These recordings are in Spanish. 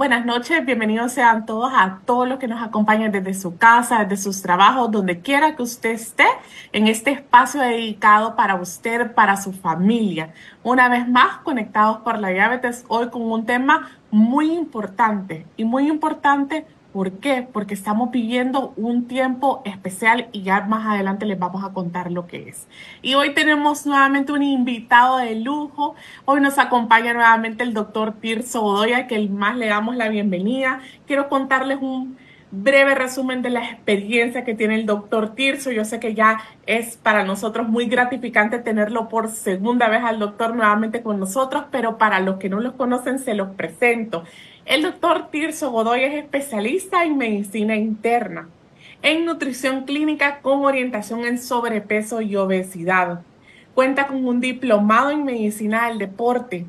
Buenas noches, bienvenidos sean todos a todos los que nos acompañan desde su casa, desde sus trabajos, donde quiera que usted esté, en este espacio dedicado para usted, para su familia. Una vez más, conectados por la diabetes, hoy con un tema muy importante y muy importante. ¿Por qué? Porque estamos viviendo un tiempo especial y ya más adelante les vamos a contar lo que es. Y hoy tenemos nuevamente un invitado de lujo. Hoy nos acompaña nuevamente el doctor Tirso Godoy, que más le damos la bienvenida. Quiero contarles un breve resumen de la experiencia que tiene el doctor Tirso. Yo sé que ya es para nosotros muy gratificante tenerlo por segunda vez al doctor nuevamente con nosotros, pero para los que no los conocen se los presento. El doctor Tirso Godoy es especialista en medicina interna, en nutrición clínica con orientación en sobrepeso y obesidad. Cuenta con un diplomado en medicina del deporte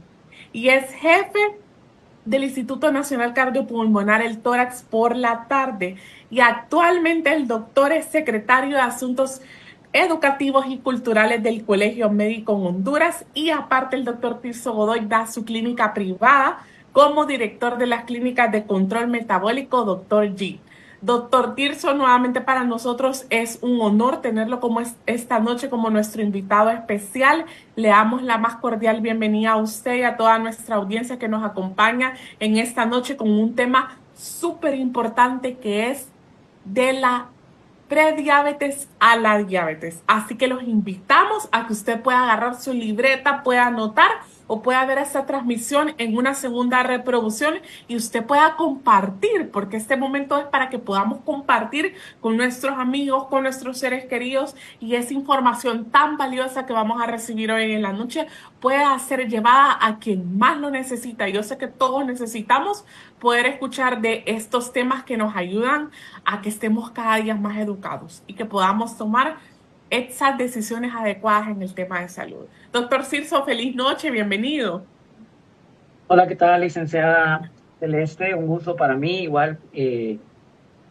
y es jefe del Instituto Nacional Cardiopulmonar El Tórax por la tarde. Y actualmente el doctor es secretario de Asuntos Educativos y Culturales del Colegio Médico en Honduras, y aparte el doctor Tirso Godoy da su clínica privada como director de las clínicas de control metabólico Dr. G. Doctor Tirso, nuevamente para nosotros es un honor tenerlo como esta noche como nuestro invitado especial. Le damos la más cordial bienvenida a usted y a toda nuestra audiencia que nos acompaña en esta noche con un tema súper importante que es de la prediabetes a la diabetes. Así que los invitamos a que usted pueda agarrar su libreta, pueda anotar o pueda ver esta transmisión en una segunda reproducción y usted pueda compartir, porque este momento es para que podamos compartir con nuestros amigos, con nuestros seres queridos, y esa información tan valiosa que vamos a recibir hoy en la noche pueda ser llevada a quien más lo necesita. Yo sé que todos necesitamos poder escuchar de estos temas que nos ayudan a que estemos cada día más educados y que podamos tomar esas decisiones adecuadas en el tema de salud. Doctor Tirso, feliz noche, bienvenido. Hola, ¿qué tal, licenciada Celeste? Un gusto para mí, igual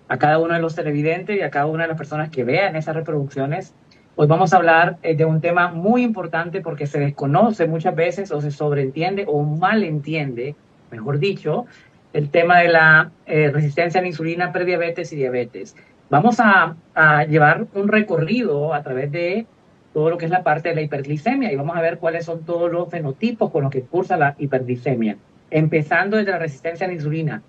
a cada uno de los televidentes y a cada una de las personas que vean esas reproducciones. Hoy vamos a hablar de un tema muy importante porque se desconoce muchas veces o se sobreentiende o malentiende, mejor dicho, el tema de la resistencia a la insulina, prediabetes y diabetes. Vamos a llevar un recorrido a través de todo lo que es la parte de la hiperglicemia y vamos a ver cuáles son todos los fenotipos con los que cursa la hiperglicemia, empezando desde la resistencia a la insulina,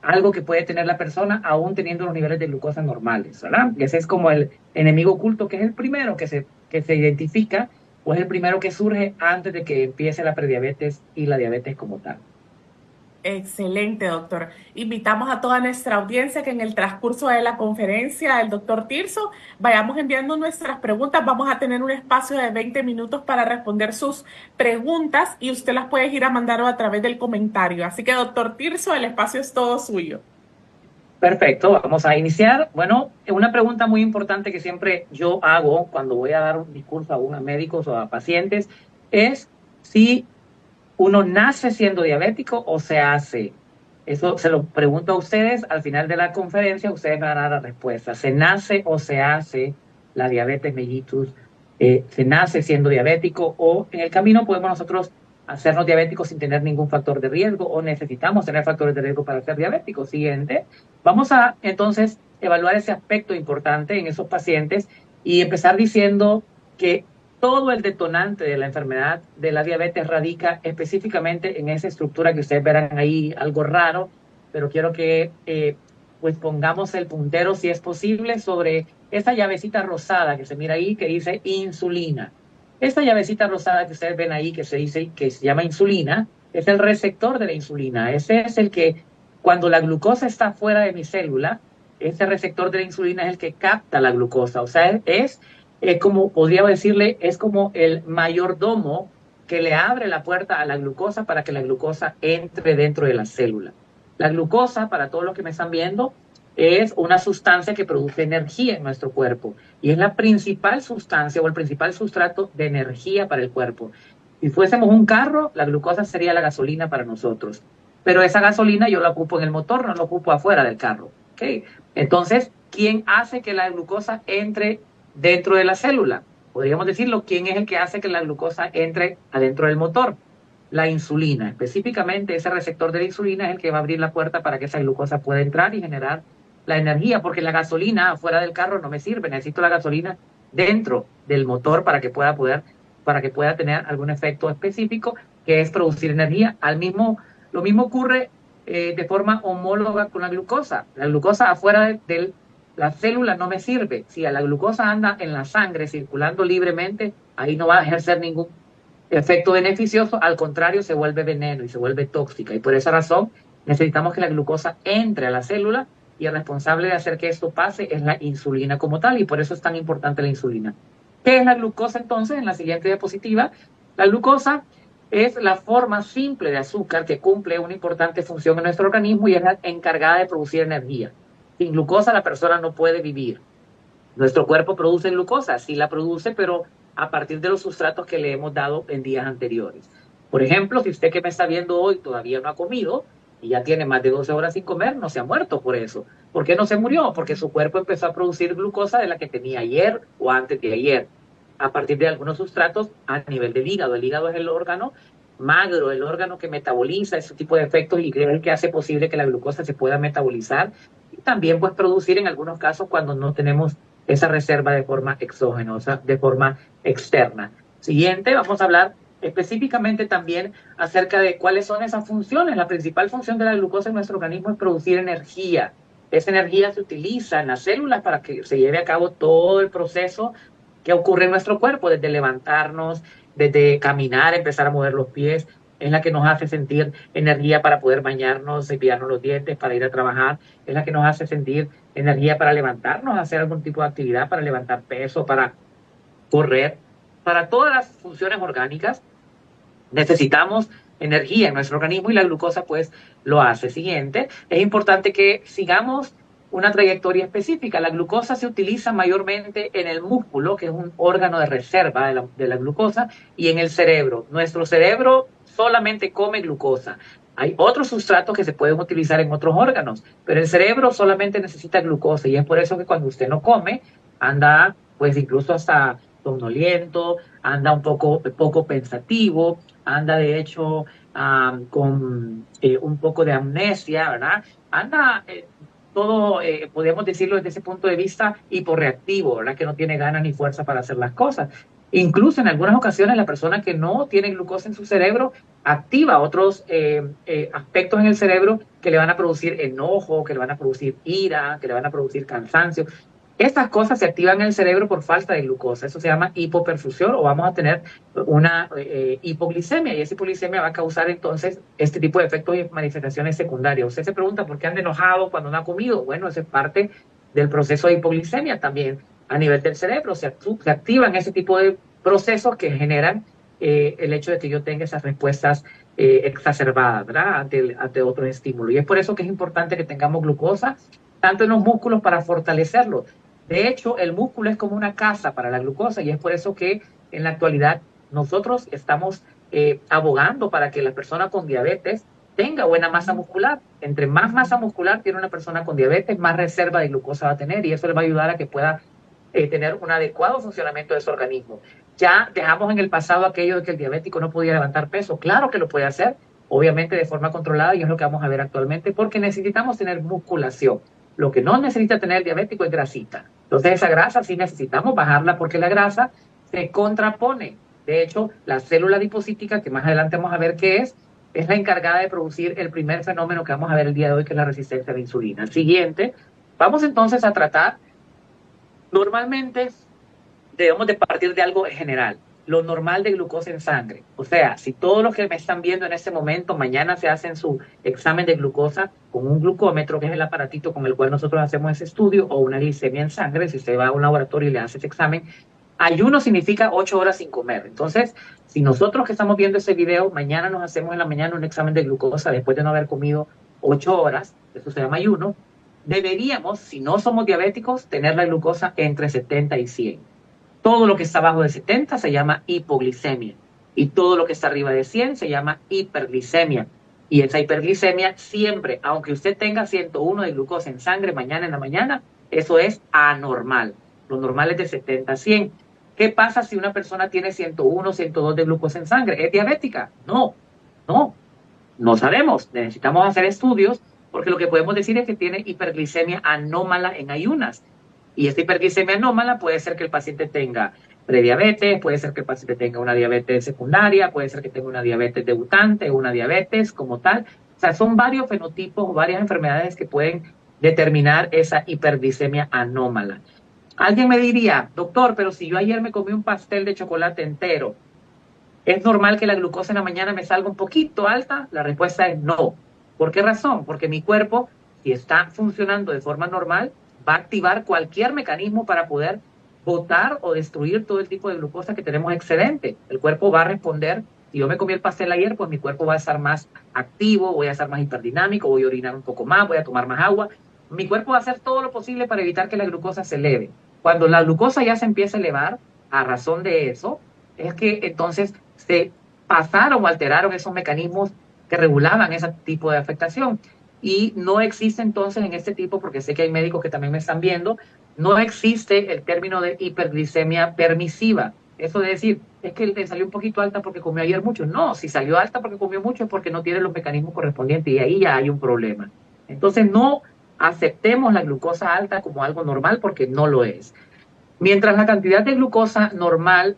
algo que puede tener la persona aún teniendo los niveles de glucosa normales, ¿verdad? Y ese es como el enemigo oculto, que es el primero que se identifica o es el primero que surge antes de que empiece la prediabetes y la diabetes como tal. Excelente, doctor. Invitamos a toda nuestra audiencia que en el transcurso de la conferencia del doctor Tirso vayamos enviando nuestras preguntas. Vamos a tener un espacio de 20 minutos para responder sus preguntas y usted las puede ir a mandar a través del comentario. Así que, doctor Tirso, el espacio es todo suyo. Perfecto, vamos a iniciar. Bueno, una pregunta muy importante que siempre yo hago cuando voy a dar un discurso a médicos o a pacientes es si uno nace siendo diabético o se hace. Eso se lo pregunto a ustedes al final de la conferencia, ustedes me van a dar la respuesta. ¿Se nace o se hace la diabetes mellitus? ¿Se nace siendo diabético o en el camino podemos nosotros hacernos diabéticos sin tener ningún factor de riesgo o necesitamos tener factores de riesgo para ser diabéticos? Siguiente. Vamos a entonces evaluar ese aspecto importante en esos pacientes y empezar diciendo que todo el detonante de la enfermedad de la diabetes radica específicamente en esa estructura que ustedes verán ahí, algo raro, pero quiero que pues pongamos el puntero, si es posible, sobre esa llavecita rosada que se mira ahí, que dice insulina. Esta llavecita rosada que ustedes ven ahí, que se llama insulina, es el receptor de la insulina. Ese es el que, cuando la glucosa está fuera de mi célula, ese receptor de la insulina es el que capta la glucosa. O sea, es como podría decirle, es como el mayordomo que le abre la puerta a la glucosa para que la glucosa entre dentro de la célula. La glucosa, para todos los que me están viendo, es una sustancia que produce energía en nuestro cuerpo y es la principal sustancia o el principal sustrato de energía para el cuerpo. Si fuésemos un carro, la glucosa sería la gasolina para nosotros, pero esa gasolina yo la ocupo en el motor, no la ocupo afuera del carro. ¿Okay? Entonces, ¿quién hace que la glucosa entre dentro de la célula? Podríamos decirlo, ¿quién es el que hace que la glucosa entre adentro del motor? la insulina. Específicamente, ese receptor de la insulina es el que va a abrir la puerta para que esa glucosa pueda entrar y generar la energía, porque la gasolina afuera del carro no me sirve, necesito la gasolina dentro del motor para que pueda tener algún efecto específico, que es producir energía. Lo mismo ocurre de forma homóloga con la glucosa. La glucosa afuera de la célula no me sirve. Si la glucosa anda en la sangre circulando libremente, ahí no va a ejercer ningún efecto beneficioso, al contrario, se vuelve veneno y se vuelve tóxica. Y por esa razón necesitamos que la glucosa entre a la célula, y el responsable de hacer que esto pase es la insulina como tal, y por eso es tan importante la insulina. ¿Qué es la glucosa entonces? En la siguiente diapositiva, la glucosa es la forma simple de azúcar que cumple una importante función en nuestro organismo y es la encargada de producir energía. Sin glucosa la persona no puede vivir. Nuestro cuerpo produce glucosa, sí la produce, pero a partir de los sustratos que le hemos dado en días anteriores. Por ejemplo, si usted que me está viendo hoy todavía no ha comido y ya tiene más de 12 horas sin comer, no se ha muerto por eso. ¿Por qué no se murió? Porque su cuerpo empezó a producir glucosa de la que tenía ayer o antes de ayer, a partir de algunos sustratos a nivel del hígado. El hígado es el órgano magro, el órgano que metaboliza ese tipo de efectos y es el que hace posible que la glucosa se pueda metabolizar y también pues producir en algunos casos cuando no tenemos esa reserva de forma exógena, o sea, de forma externa. Siguiente, vamos a hablar específicamente también acerca de cuáles son esas funciones. La principal función de la glucosa en nuestro organismo es producir energía. Esa energía se utiliza en las células para que se lleve a cabo todo el proceso que ocurre en nuestro cuerpo, desde levantarnos, desde caminar, empezar a mover los pies, es la que nos hace sentir energía para poder bañarnos, cepillarnos los dientes, para ir a trabajar, es la que nos hace sentir energía para levantarnos, hacer algún tipo de actividad, para levantar peso, para correr. Para todas las funciones orgánicas necesitamos energía en nuestro organismo y la glucosa pues lo hace. Siguiente, es importante que sigamos una trayectoria específica. La glucosa se utiliza mayormente en el músculo, que es un órgano de reserva de la glucosa, y en el cerebro. Nuestro cerebro solamente come glucosa. Hay otros sustratos que se pueden utilizar en otros órganos, pero el cerebro solamente necesita glucosa y es por eso que cuando usted no come, anda pues incluso hasta somnoliento, anda un poco pensativo, anda de hecho con un poco de amnesia, ¿verdad? Anda todo, podríamos decirlo desde ese punto de vista, hiporreactivo, ¿verdad? Que no tiene ganas ni fuerza para hacer las cosas. Incluso en algunas ocasiones la persona que no tiene glucosa en su cerebro activa otros aspectos en el cerebro que le van a producir enojo, que le van a producir ira, que le van a producir cansancio. Estas cosas se activan en el cerebro por falta de glucosa. Eso se llama hipoperfusión o vamos a tener una hipoglicemia y esa hipoglicemia va a causar entonces este tipo de efectos y manifestaciones secundarias. Usted se pregunta por qué anda enojado cuando no ha comido. Bueno, eso es parte del proceso de hipoglicemia también a nivel del cerebro. Se activan ese tipo de procesos que generan el hecho de que yo tenga esas respuestas exacerbadas, ¿verdad? Ante otros estímulos. Y es por eso que es importante que tengamos glucosa tanto en los músculos para fortalecerlos. De hecho, el músculo es como una casa para la glucosa y es por eso que en la actualidad nosotros estamos abogando para que la persona con diabetes tenga buena masa muscular. Entre más masa muscular tiene una persona con diabetes, más reserva de glucosa va a tener y eso le va a ayudar a que pueda tener un adecuado funcionamiento de su organismo. Ya dejamos en el pasado aquello de que el diabético no podía levantar peso. Claro que lo puede hacer, obviamente de forma controlada y es lo que vamos a ver actualmente porque necesitamos tener musculación. Lo que no necesita tener el diabético es grasita. Entonces esa grasa sí necesitamos bajarla porque la grasa se contrapone. De hecho, la célula adipocítica, que más adelante vamos a ver qué es la encargada de producir el primer fenómeno que vamos a ver el día de hoy, que es la resistencia a la insulina. El siguiente, vamos entonces a tratar, normalmente debemos de partir de algo general, lo normal de glucosa en sangre. O sea, si todos los que me están viendo en este momento, mañana se hacen su examen de glucosa con un glucómetro, que es el aparatito con el cual nosotros hacemos ese estudio, o una glicemia en sangre, si usted va a un laboratorio y le hace ese examen, ayuno significa 8 horas sin comer. Entonces, si nosotros que estamos viendo ese video, mañana nos hacemos en la mañana un examen de glucosa después de no haber comido 8 horas, eso se llama ayuno, deberíamos, si no somos diabéticos, tener la glucosa entre 70 y 100. Todo lo que está abajo de 70 se llama hipoglicemia y todo lo que está arriba de 100 se llama hiperglicemia. Y esa hiperglicemia siempre, aunque usted tenga 101 de glucosa en sangre mañana en la mañana, eso es anormal. Lo normal es de 70 a 100. ¿Qué pasa si una persona tiene 101, 102 de glucosa en sangre? ¿Es diabética? No. No, no sabemos, necesitamos hacer estudios porque lo que podemos decir es que tiene hiperglicemia anómala en ayunas. Y esta hiperglicemia anómala puede ser que el paciente tenga prediabetes, puede ser que el paciente tenga una diabetes secundaria, puede ser que tenga una diabetes debutante, una diabetes como tal. O sea, son varios fenotipos, varias enfermedades que pueden determinar esa hiperglicemia anómala. Alguien me diría, doctor, pero si yo ayer me comí un pastel de chocolate entero, ¿es normal que la glucosa en la mañana me salga un poquito alta? La respuesta es no. ¿Por qué razón? Porque mi cuerpo, si está funcionando de forma normal, va a activar cualquier mecanismo para poder botar o destruir todo el tipo de glucosa que tenemos excedente. El cuerpo va a responder. Si yo me comí el pastel ayer, pues mi cuerpo va a estar más activo, voy a estar más hiperdinámico, voy a orinar un poco más, voy a tomar más agua. Mi cuerpo va a hacer todo lo posible para evitar que la glucosa se eleve. Cuando la glucosa ya se empieza a elevar, a razón de eso, es que entonces se pasaron o alteraron esos mecanismos que regulaban ese tipo de afectación. Y no existe entonces en este tipo, porque sé que hay médicos que también me están viendo, no existe el término de hiperglicemia permisiva. Eso de decir, es que le salió un poquito alta porque comió ayer mucho. No, si salió alta porque comió mucho es porque no tiene los mecanismos correspondientes y ahí ya hay un problema. Entonces no aceptemos la glucosa alta como algo normal porque no lo es. Mientras la cantidad de glucosa normal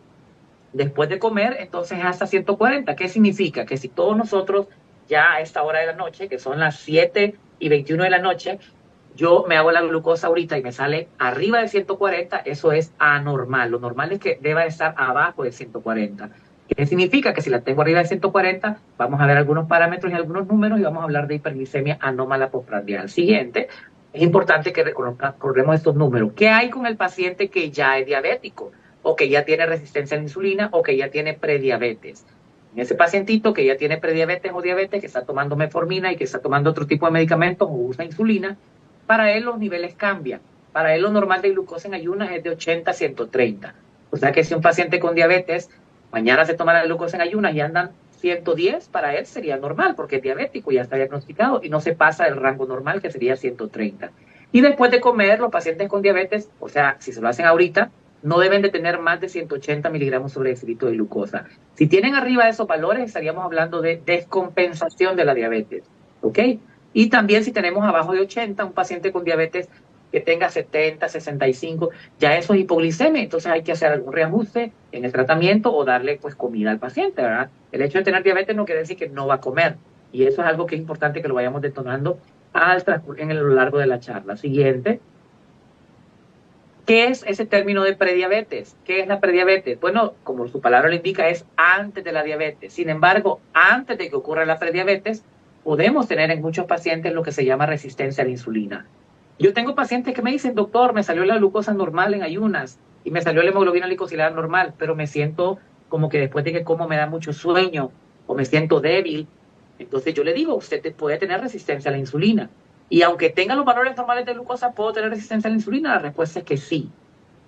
después de comer, entonces es hasta 140. ¿Qué significa? Que si todos nosotros ya a esta hora de la noche, que son las 7:21 de la noche, yo me hago la glucosa ahorita y me sale arriba de 140, eso es anormal. Lo normal es que deba estar abajo de 140. ¿Qué significa? Que si la tengo arriba de 140, vamos a ver algunos parámetros y algunos números y vamos a hablar de hiperglicemia anómala postprandial. Siguiente, es importante que recordemos estos números. ¿Qué hay con el paciente que ya es diabético o que ya tiene resistencia a la insulina o que ya tiene prediabetes? En ese pacientito que ya tiene prediabetes o diabetes, que está tomando metformina y que está tomando otro tipo de medicamentos o usa insulina, para él los niveles cambian. Para él lo normal de glucosa en ayunas es de 80 a 130. O sea que si un paciente con diabetes mañana se toma la glucosa en ayunas y andan 110, para él sería normal porque es diabético, ya está diagnosticado y no se pasa del rango normal que sería 130. Y después de comer, los pacientes con diabetes, o sea, si se lo hacen ahorita, no deben de tener más de 180 miligramos sobre decilitro de glucosa. Si tienen arriba de esos valores, estaríamos hablando de descompensación de la diabetes, ¿ok? Y también si tenemos abajo de 80, un paciente con diabetes que tenga 70, 65, ya eso es hipoglicemia, entonces hay que hacer algún reajuste en el tratamiento o darle pues comida al paciente, ¿verdad? El hecho de tener diabetes no quiere decir que no va a comer, y eso es algo que es importante que lo vayamos detonando en lo largo de la charla. Siguiente. ¿Qué es ese término de prediabetes? ¿Qué es la prediabetes? Bueno, como su palabra lo indica, es antes de la diabetes. Sin embargo, antes de que ocurra la prediabetes, podemos tener en muchos pacientes lo que se llama resistencia a la insulina. Yo tengo pacientes que me dicen, doctor, me salió la glucosa normal en ayunas y me salió la hemoglobina glicosilada normal, pero me siento como que después de que como me da mucho sueño o me siento débil. Entonces yo le digo, usted puede tener resistencia a la insulina. Y aunque tenga los valores normales de glucosa, ¿puedo tener resistencia a la insulina? La respuesta es que sí.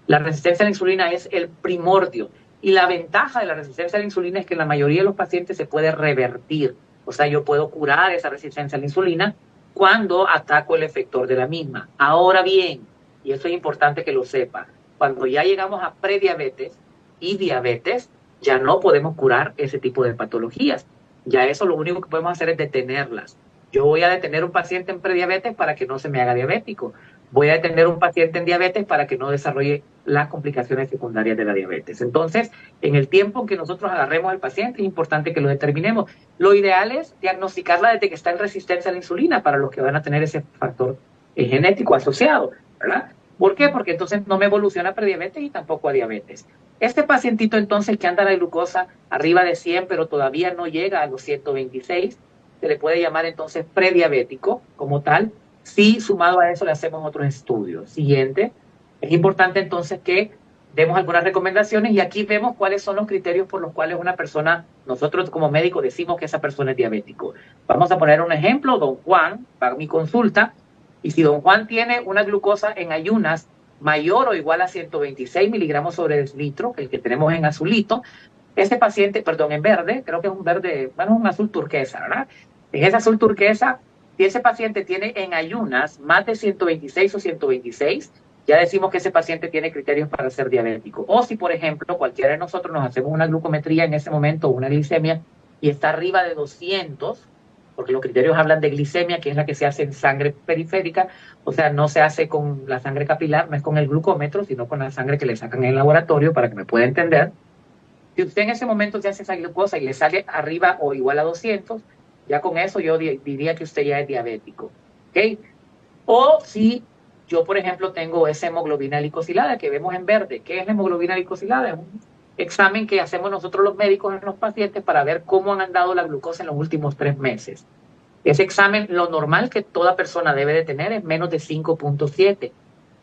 La resistencia a la insulina es el primordio. Y la ventaja de la resistencia a la insulina es que en la mayoría de los pacientes se puede revertir. O sea, yo puedo curar esa resistencia a la insulina cuando ataco el efector de la misma. Ahora bien, y eso es importante que lo sepa, cuando ya llegamos a prediabetes y diabetes, ya no podemos curar ese tipo de patologías. Ya eso lo único que podemos hacer es detenerlas. Yo voy a detener un paciente en prediabetes para que no se me haga diabético. Voy a detener un paciente en diabetes para que no desarrolle las complicaciones secundarias de la diabetes. Entonces, en el tiempo en que nosotros agarremos al paciente, es importante que lo determinemos. Lo ideal es diagnosticarla desde que está en resistencia a la insulina para los que van a tener ese factor genético asociado, ¿verdad? ¿Por qué? Porque entonces no me evoluciona a prediabetes y tampoco a diabetes. Este pacientito entonces que anda la glucosa arriba de 100, pero todavía no llega a los 126, se le puede llamar entonces prediabético como tal, si sumado a eso le hacemos otros estudios. Siguiente, es importante entonces que demos algunas recomendaciones y aquí vemos cuáles son los criterios por los cuales una persona, nosotros como médicos decimos que esa persona es diabético. Vamos a poner un ejemplo, don Juan, para mi consulta, y si don Juan tiene una glucosa en ayunas mayor o igual a 126 miligramos sobre decilitro, el que tenemos en azulito, este paciente, perdón, en verde, creo que es un verde, bueno, un azul turquesa, ¿verdad? En ese azul turquesa, si ese paciente tiene en ayunas más de 126 o 126, ya decimos que ese paciente tiene criterios para ser diabético. O si, por ejemplo, cualquiera de nosotros nos hacemos una glucometría en ese momento, una glicemia, y está arriba de 200, porque los criterios hablan de glicemia, que es la que se hace en sangre periférica, o sea, no se hace con la sangre capilar, no es con el glucómetro, sino con la sangre que le sacan en el laboratorio, para que me pueda entender. Si usted en ese momento se hace esa glucosa y le sale arriba o igual a 200, ya con eso yo diría que usted ya es diabético, ¿ok? O si yo, por ejemplo, tengo esa hemoglobina glicosilada que vemos en verde. ¿Qué es la hemoglobina glicosilada? Es un examen que hacemos nosotros los médicos en los pacientes para ver cómo han andado la glucosa en los últimos 3 meses. Ese examen, lo normal que toda persona debe de tener es menos de 5.7.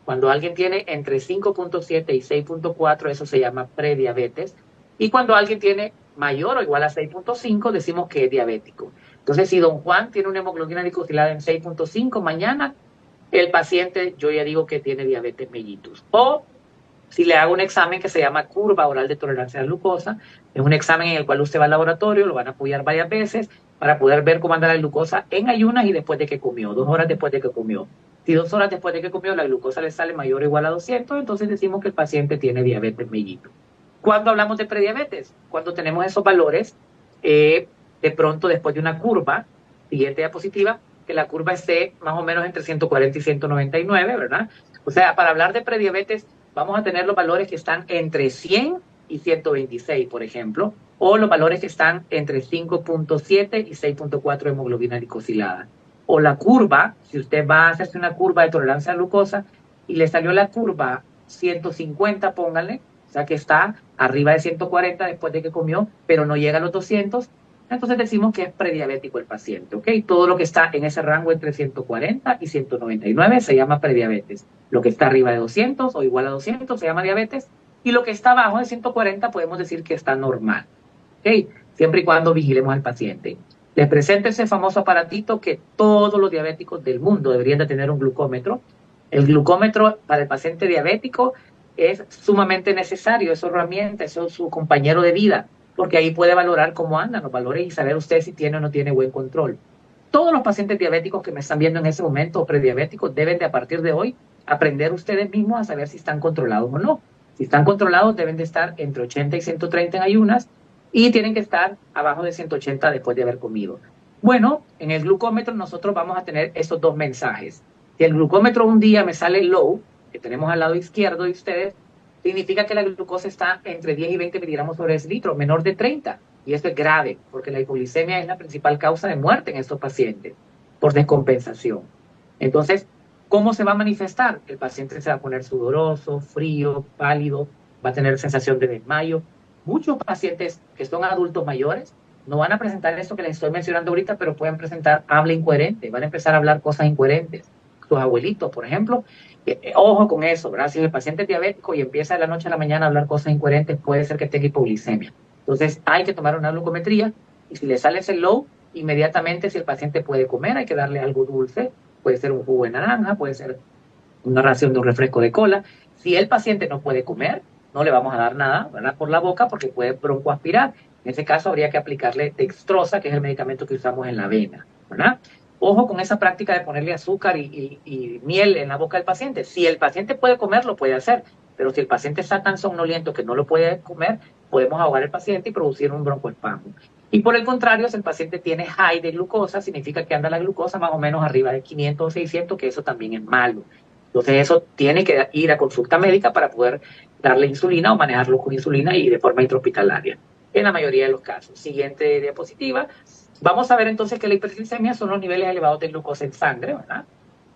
Cuando alguien tiene entre 5.7 y 6.4, eso se llama prediabetes. Y cuando alguien tiene mayor o igual a 6.5, decimos que es diabético. Entonces, si don Juan tiene una hemoglobina glicosilada en 6.5, mañana el paciente, yo ya digo que tiene diabetes mellitus. O si le hago un examen que se llama curva oral de tolerancia a la glucosa, es un examen en el cual usted va al laboratorio, lo van a apoyar varias veces para poder ver cómo anda la glucosa en ayunas y después de que comió, 2 horas después de que comió. Si 2 horas después de que comió la glucosa le sale mayor o igual a 200, entonces decimos que el paciente tiene diabetes mellitus. ¿Cuándo hablamos de prediabetes? Cuando tenemos esos valores, de pronto después de una curva, siguiente diapositiva, que la curva esté más o menos entre 140 y 199, ¿verdad? O sea, para hablar de prediabetes, vamos a tener los valores que están entre 100 y 126, por ejemplo, o los valores que están entre 5.7 y 6.4 de hemoglobina glicosilada. O la curva, si usted va a hacerse una curva de tolerancia a glucosa y le salió la curva 150, pónganle, o sea que está arriba de 140 después de que comió, pero no llega a los 200, entonces decimos que es prediabético el paciente, ¿ok? Todo lo que está en ese rango entre 140 y 199 se llama prediabetes. Lo que está arriba de 200 o igual a 200 se llama diabetes, y lo que está abajo de 140 podemos decir que está normal, ¿ok? Siempre y cuando vigilemos al paciente. Les presento ese famoso aparatito que todos los diabéticos del mundo deberían de tener un glucómetro. El glucómetro para el paciente diabético es sumamente necesario, es su herramienta, es su compañero de vida, porque ahí puede valorar cómo andan los valores y saber usted si tiene o no tiene buen control. Todos los pacientes diabéticos que me están viendo en ese momento o prediabéticos deben de a partir de hoy aprender ustedes mismos a saber si están controlados o no. Si están controlados deben de estar entre 80 y 130 en ayunas y tienen que estar abajo de 180 después de haber comido. Bueno, en el glucómetro nosotros vamos a tener esos dos mensajes. Si el glucómetro un día me sale low, que tenemos al lado izquierdo de ustedes, significa que la glucosa está entre 10 y 20 miligramos sobre decilitro, menor de 30. Y esto es grave, porque la hipoglicemia es la principal causa de muerte en estos pacientes, por descompensación. Entonces, ¿cómo se va a manifestar? El paciente se va a poner sudoroso, frío, pálido, va a tener sensación de desmayo. Muchos pacientes que son adultos mayores no van a presentar esto que les estoy mencionando ahorita, pero pueden presentar habla incoherente, van a empezar a hablar cosas incoherentes. Sus abuelitos, por ejemplo, ojo con eso, ¿verdad? Si el paciente es diabético y empieza de la noche a la mañana a hablar cosas incoherentes, puede ser que tenga hipoglicemia. Entonces hay que tomar una glucometría y si le sale ese low, inmediatamente si el paciente puede comer, hay que darle algo dulce, puede ser un jugo de naranja, puede ser una ración de un refresco de cola. Si el paciente no puede comer, no le vamos a dar nada, ¿verdad? Por la boca porque puede broncoaspirar. En ese caso habría que aplicarle dextrosa, que es el medicamento que usamos en la vena, ¿verdad? Ojo con esa práctica de ponerle azúcar y miel en la boca del paciente. Si el paciente puede comer, lo puede hacer, pero si el paciente está tan somnoliento que no lo puede comer, podemos ahogar al paciente y producir un broncoespasmo. Y por el contrario, si el paciente tiene high de glucosa, significa que anda la glucosa más o menos arriba de 500 o 600, que eso también es malo. Entonces eso tiene que ir a consulta médica para poder darle insulina o manejarlo con insulina y de forma intrahospitalaria, en la mayoría de los casos. Siguiente diapositiva. Vamos a ver entonces que la hiperglicemia son los niveles elevados de glucosa en sangre, ¿verdad?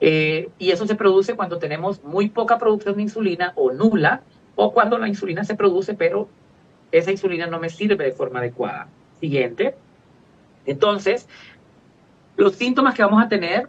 Y eso se produce cuando tenemos muy poca producción de insulina o nula, o cuando la insulina se produce, pero esa insulina no me sirve de forma adecuada. Siguiente. Entonces, los síntomas que vamos a tener,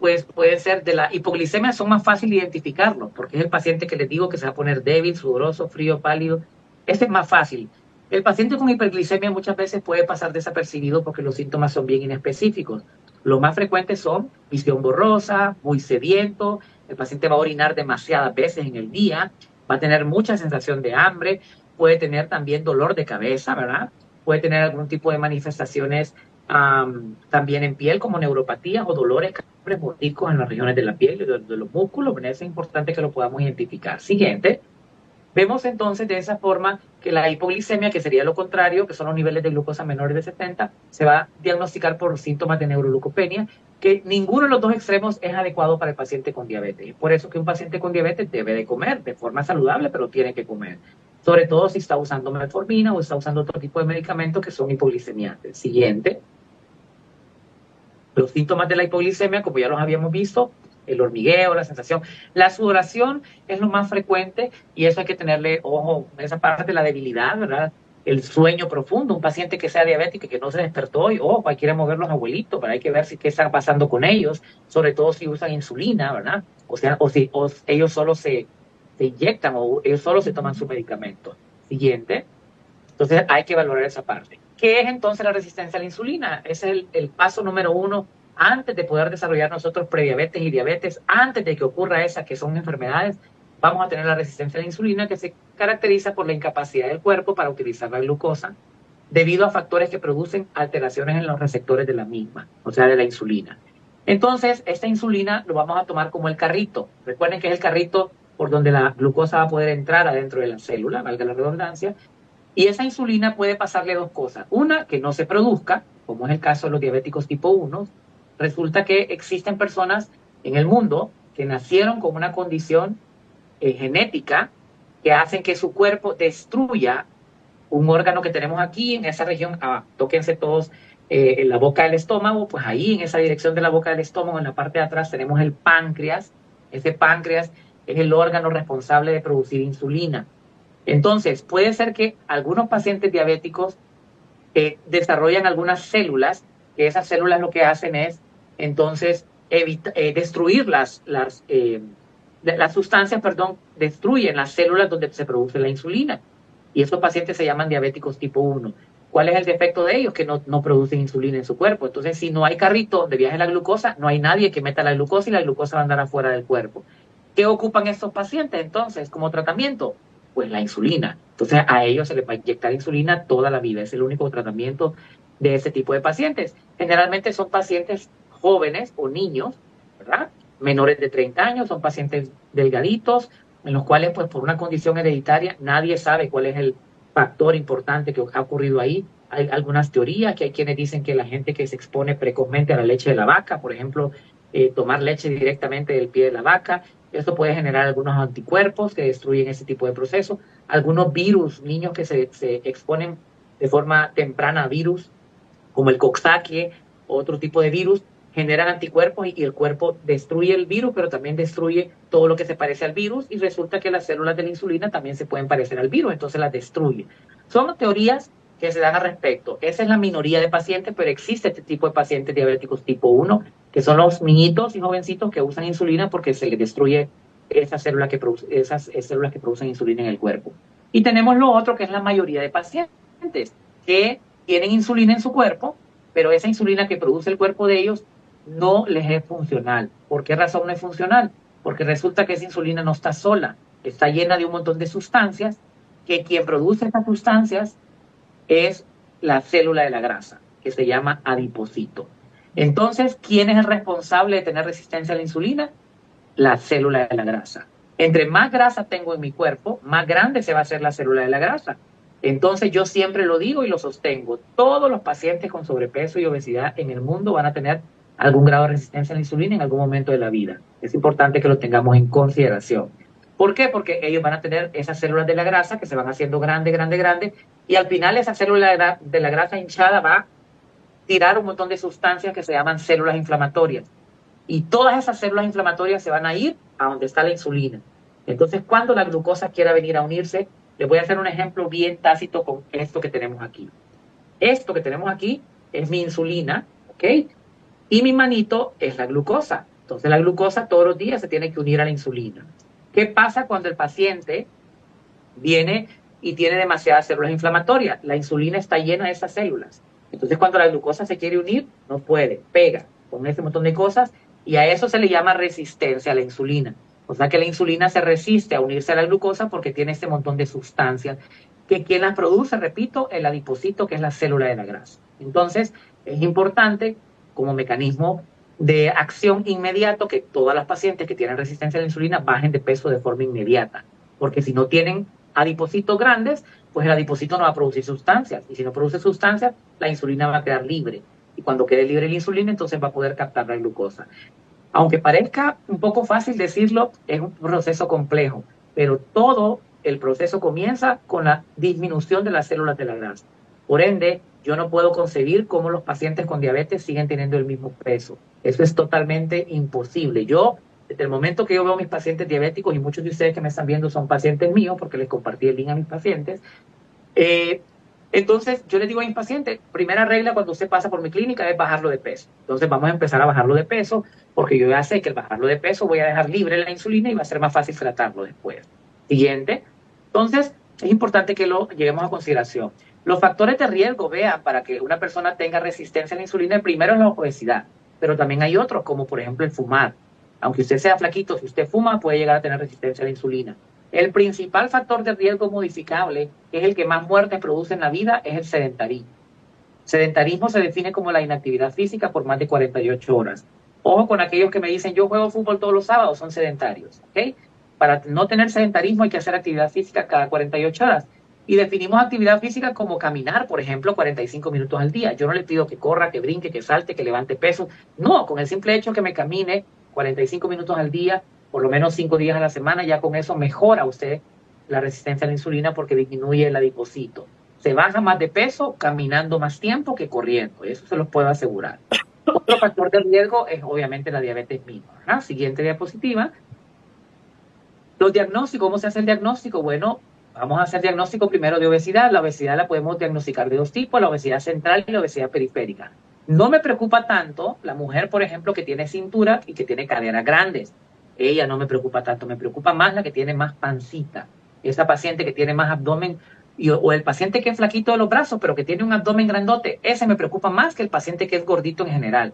pues pueden ser de la hipoglicemia, son más fácil identificarlos, porque es el paciente que les digo que se va a poner débil, sudoroso, frío, pálido. Este es más fácil. El paciente con hiperglicemia muchas veces puede pasar desapercibido porque los síntomas son bien inespecíficos. Los más frecuentes son visión borrosa, muy sediento, el paciente va a orinar demasiadas veces en el día, va a tener mucha sensación de hambre, puede tener también dolor de cabeza, ¿verdad? Puede tener algún tipo de manifestaciones también en piel, como neuropatías o dolores, calambres, mordiscos en las regiones de la piel y de los músculos. Es importante que lo podamos identificar. Siguiente. Vemos entonces de esa forma que la hipoglicemia, que sería lo contrario, que son los niveles de glucosa menores de 70, se va a diagnosticar por síntomas de neuroglucopenia, que ninguno de los dos extremos es adecuado para el paciente con diabetes. Por eso que un paciente con diabetes debe de comer de forma saludable, pero tiene que comer. Sobre todo si está usando metformina o está usando otro tipo de medicamentos que son hipoglicemiantes. Siguiente. Los síntomas de la hipoglicemia, como ya los habíamos visto, el hormigueo, la sensación. La sudoración es lo más frecuente y eso hay que tenerle ojo, esa parte de la debilidad, ¿verdad? El sueño profundo, un paciente que sea diabético y que no se despertó y, ojo, hay que ir a mover los abuelitos, pero hay que ver si qué está pasando con ellos, sobre todo si usan insulina, ¿verdad? O sea, o ellos solo se inyectan o ellos solo se toman su medicamento. Siguiente. Entonces hay que valorar esa parte. ¿Qué es entonces la resistencia a la insulina? Ese es el paso número uno antes de poder desarrollar nosotros prediabetes y diabetes, antes de que ocurra esa que son enfermedades, vamos a tener la resistencia a la insulina que se caracteriza por la incapacidad del cuerpo para utilizar la glucosa debido a factores que producen alteraciones en los receptores de la misma, o sea, de la insulina. Entonces, esta insulina lo vamos a tomar como el carrito. Recuerden que es el carrito por donde la glucosa va a poder entrar adentro de la célula, valga la redundancia, y esa insulina puede pasarle dos cosas. Una, que no se produzca, como es el caso de los diabéticos tipo 1. Resulta que existen personas en el mundo que nacieron con una condición genética que hacen que su cuerpo destruya un órgano que tenemos aquí en esa región. Tóquense todos en la boca del estómago, pues ahí en esa dirección de la boca del estómago, en la parte de atrás tenemos el páncreas. Ese páncreas es el órgano responsable de producir insulina. Entonces, puede ser que algunos pacientes diabéticos desarrollan algunas células, que esas células lo que hacen es, entonces, destruir las sustancias, destruyen las células donde se produce la insulina. Y estos pacientes se llaman diabéticos tipo 1. ¿Cuál es el defecto de ellos? Que no producen insulina en su cuerpo. Entonces, si no hay carrito donde viaje la glucosa, no hay nadie que meta la glucosa y la glucosa va a andar afuera del cuerpo. ¿Qué ocupan estos pacientes entonces como tratamiento? Pues la insulina. Entonces a ellos se les va a inyectar insulina toda la vida. Es el único tratamiento de ese tipo de pacientes. Generalmente son pacientes jóvenes o niños, ¿verdad? Menores de 30 años, son pacientes delgaditos, en los cuales pues por una condición hereditaria nadie sabe cuál es el factor importante que ha ocurrido ahí. Hay algunas teorías que hay quienes dicen que la gente que se expone precozmente a la leche de la vaca, por ejemplo, tomar leche directamente del pie de la vaca, esto puede generar algunos anticuerpos que destruyen ese tipo de proceso. Algunos virus, niños que se exponen de forma temprana a virus, como el Coxsackie, otro tipo de virus, generan anticuerpos y el cuerpo destruye el virus, pero también destruye todo lo que se parece al virus y resulta que las células de la insulina también se pueden parecer al virus, entonces las destruye. Son teorías que se dan al respecto. Esa es la minoría de pacientes, pero existe este tipo de pacientes diabéticos tipo 1, que son los niñitos y jovencitos que usan insulina porque se les destruye esas células que producen insulina en el cuerpo. Y tenemos lo otro, que es la mayoría de pacientes que tienen insulina en su cuerpo, pero esa insulina que produce el cuerpo de ellos no les es funcional. ¿Por qué razón no es funcional? Porque resulta que esa insulina no está sola, está llena de un montón de sustancias, que quien produce esas sustancias es la célula de la grasa, que se llama adipocito. Entonces, ¿quién es el responsable de tener resistencia a la insulina? La célula de la grasa. Entre más grasa tengo en mi cuerpo, más grande se va a hacer la célula de la grasa. Entonces, yo siempre lo digo y lo sostengo. Todos los pacientes con sobrepeso y obesidad en el mundo van a tener algún grado de resistencia a la insulina en algún momento de la vida. Es importante que lo tengamos en consideración. ¿Por qué? Porque ellos van a tener esas células de la grasa que se van haciendo grande, grande, grande, y al final esa célula de la grasa hinchada va a tirar un montón de sustancias que se llaman células inflamatorias. Y todas esas células inflamatorias se van a ir a donde está la insulina. Entonces, cuando la glucosa quiera venir a unirse, les voy a hacer un ejemplo bien tácito con esto que tenemos aquí. Esto que tenemos aquí es mi insulina, ¿ok? Y mi manito es la glucosa. Entonces, la glucosa todos los días se tiene que unir a la insulina. ¿Qué pasa cuando el paciente viene y tiene demasiadas células inflamatorias? La insulina está llena de esas células. Entonces, cuando la glucosa se quiere unir, no puede, pega con ese montón de cosas y a eso se le llama resistencia a la insulina. O sea que la insulina se resiste a unirse a la glucosa porque tiene este montón de sustancias que quien las produce, repito, el adipocito, que es la célula de la grasa. Entonces, es importante como mecanismo de acción inmediato que todas las pacientes que tienen resistencia a la insulina bajen de peso de forma inmediata, porque si no tienen adipocitos grandes, pues el adipocito no va a producir sustancias. Y si no produce sustancias, la insulina va a quedar libre. Y cuando quede libre la insulina, entonces va a poder captar la glucosa. Aunque parezca un poco fácil decirlo, es un proceso complejo, pero todo el proceso comienza con la disminución de las células de la grasa. Por ende, yo no puedo concebir cómo los pacientes con diabetes siguen teniendo el mismo peso. Eso es totalmente imposible. Yo, desde el momento que yo veo a mis pacientes diabéticos, y muchos de ustedes que me están viendo son pacientes míos, porque les compartí el link a mis pacientes, eh, entonces, yo les digo a mis pacientes, primera regla cuando usted pasa por mi clínica es bajarlo de peso. Entonces, vamos a empezar a bajarlo de peso, porque yo ya sé que al bajarlo de peso voy a dejar libre la insulina y va a ser más fácil tratarlo después. Siguiente. Entonces, es importante que lo lleguemos a consideración. Los factores de riesgo, vean, para que una persona tenga resistencia a la insulina, el primero es la obesidad, pero también hay otros, como por ejemplo el fumar. Aunque usted sea flaquito, si usted fuma, puede llegar a tener resistencia a la insulina. El principal factor de riesgo modificable, que es el que más muertes produce en la vida, es el sedentarismo. Sedentarismo se define como la inactividad física por más de 48 horas. Ojo con aquellos que me dicen, yo juego fútbol todos los sábados, son sedentarios. ¿Okay? Para no tener sedentarismo hay que hacer actividad física cada 48 horas. Y definimos actividad física como caminar, por ejemplo, 45 minutos al día. Yo no le pido que corra, que brinque, que salte, que levante pesos. No, con el simple hecho que me camine 45 minutos al día, por lo menos 5 días a la semana, ya con eso mejora usted la resistencia a la insulina porque disminuye el adipocito. Se baja más de peso caminando más tiempo que corriendo, eso se los puedo asegurar. Otro factor de riesgo es obviamente la diabetes misma, ¿verdad? Siguiente diapositiva. Los diagnósticos, ¿cómo se hace el diagnóstico? Bueno, vamos a hacer diagnóstico primero de obesidad. La obesidad la podemos diagnosticar de dos tipos, la obesidad central y la obesidad periférica. No me preocupa tanto la mujer, por ejemplo, que tiene cintura y que tiene caderas grandes. Ella no me preocupa tanto, me preocupa más la que tiene más pancita. Esa paciente que tiene más abdomen, o el paciente que es flaquito de los brazos, pero que tiene un abdomen grandote, ese me preocupa más que el paciente que es gordito en general.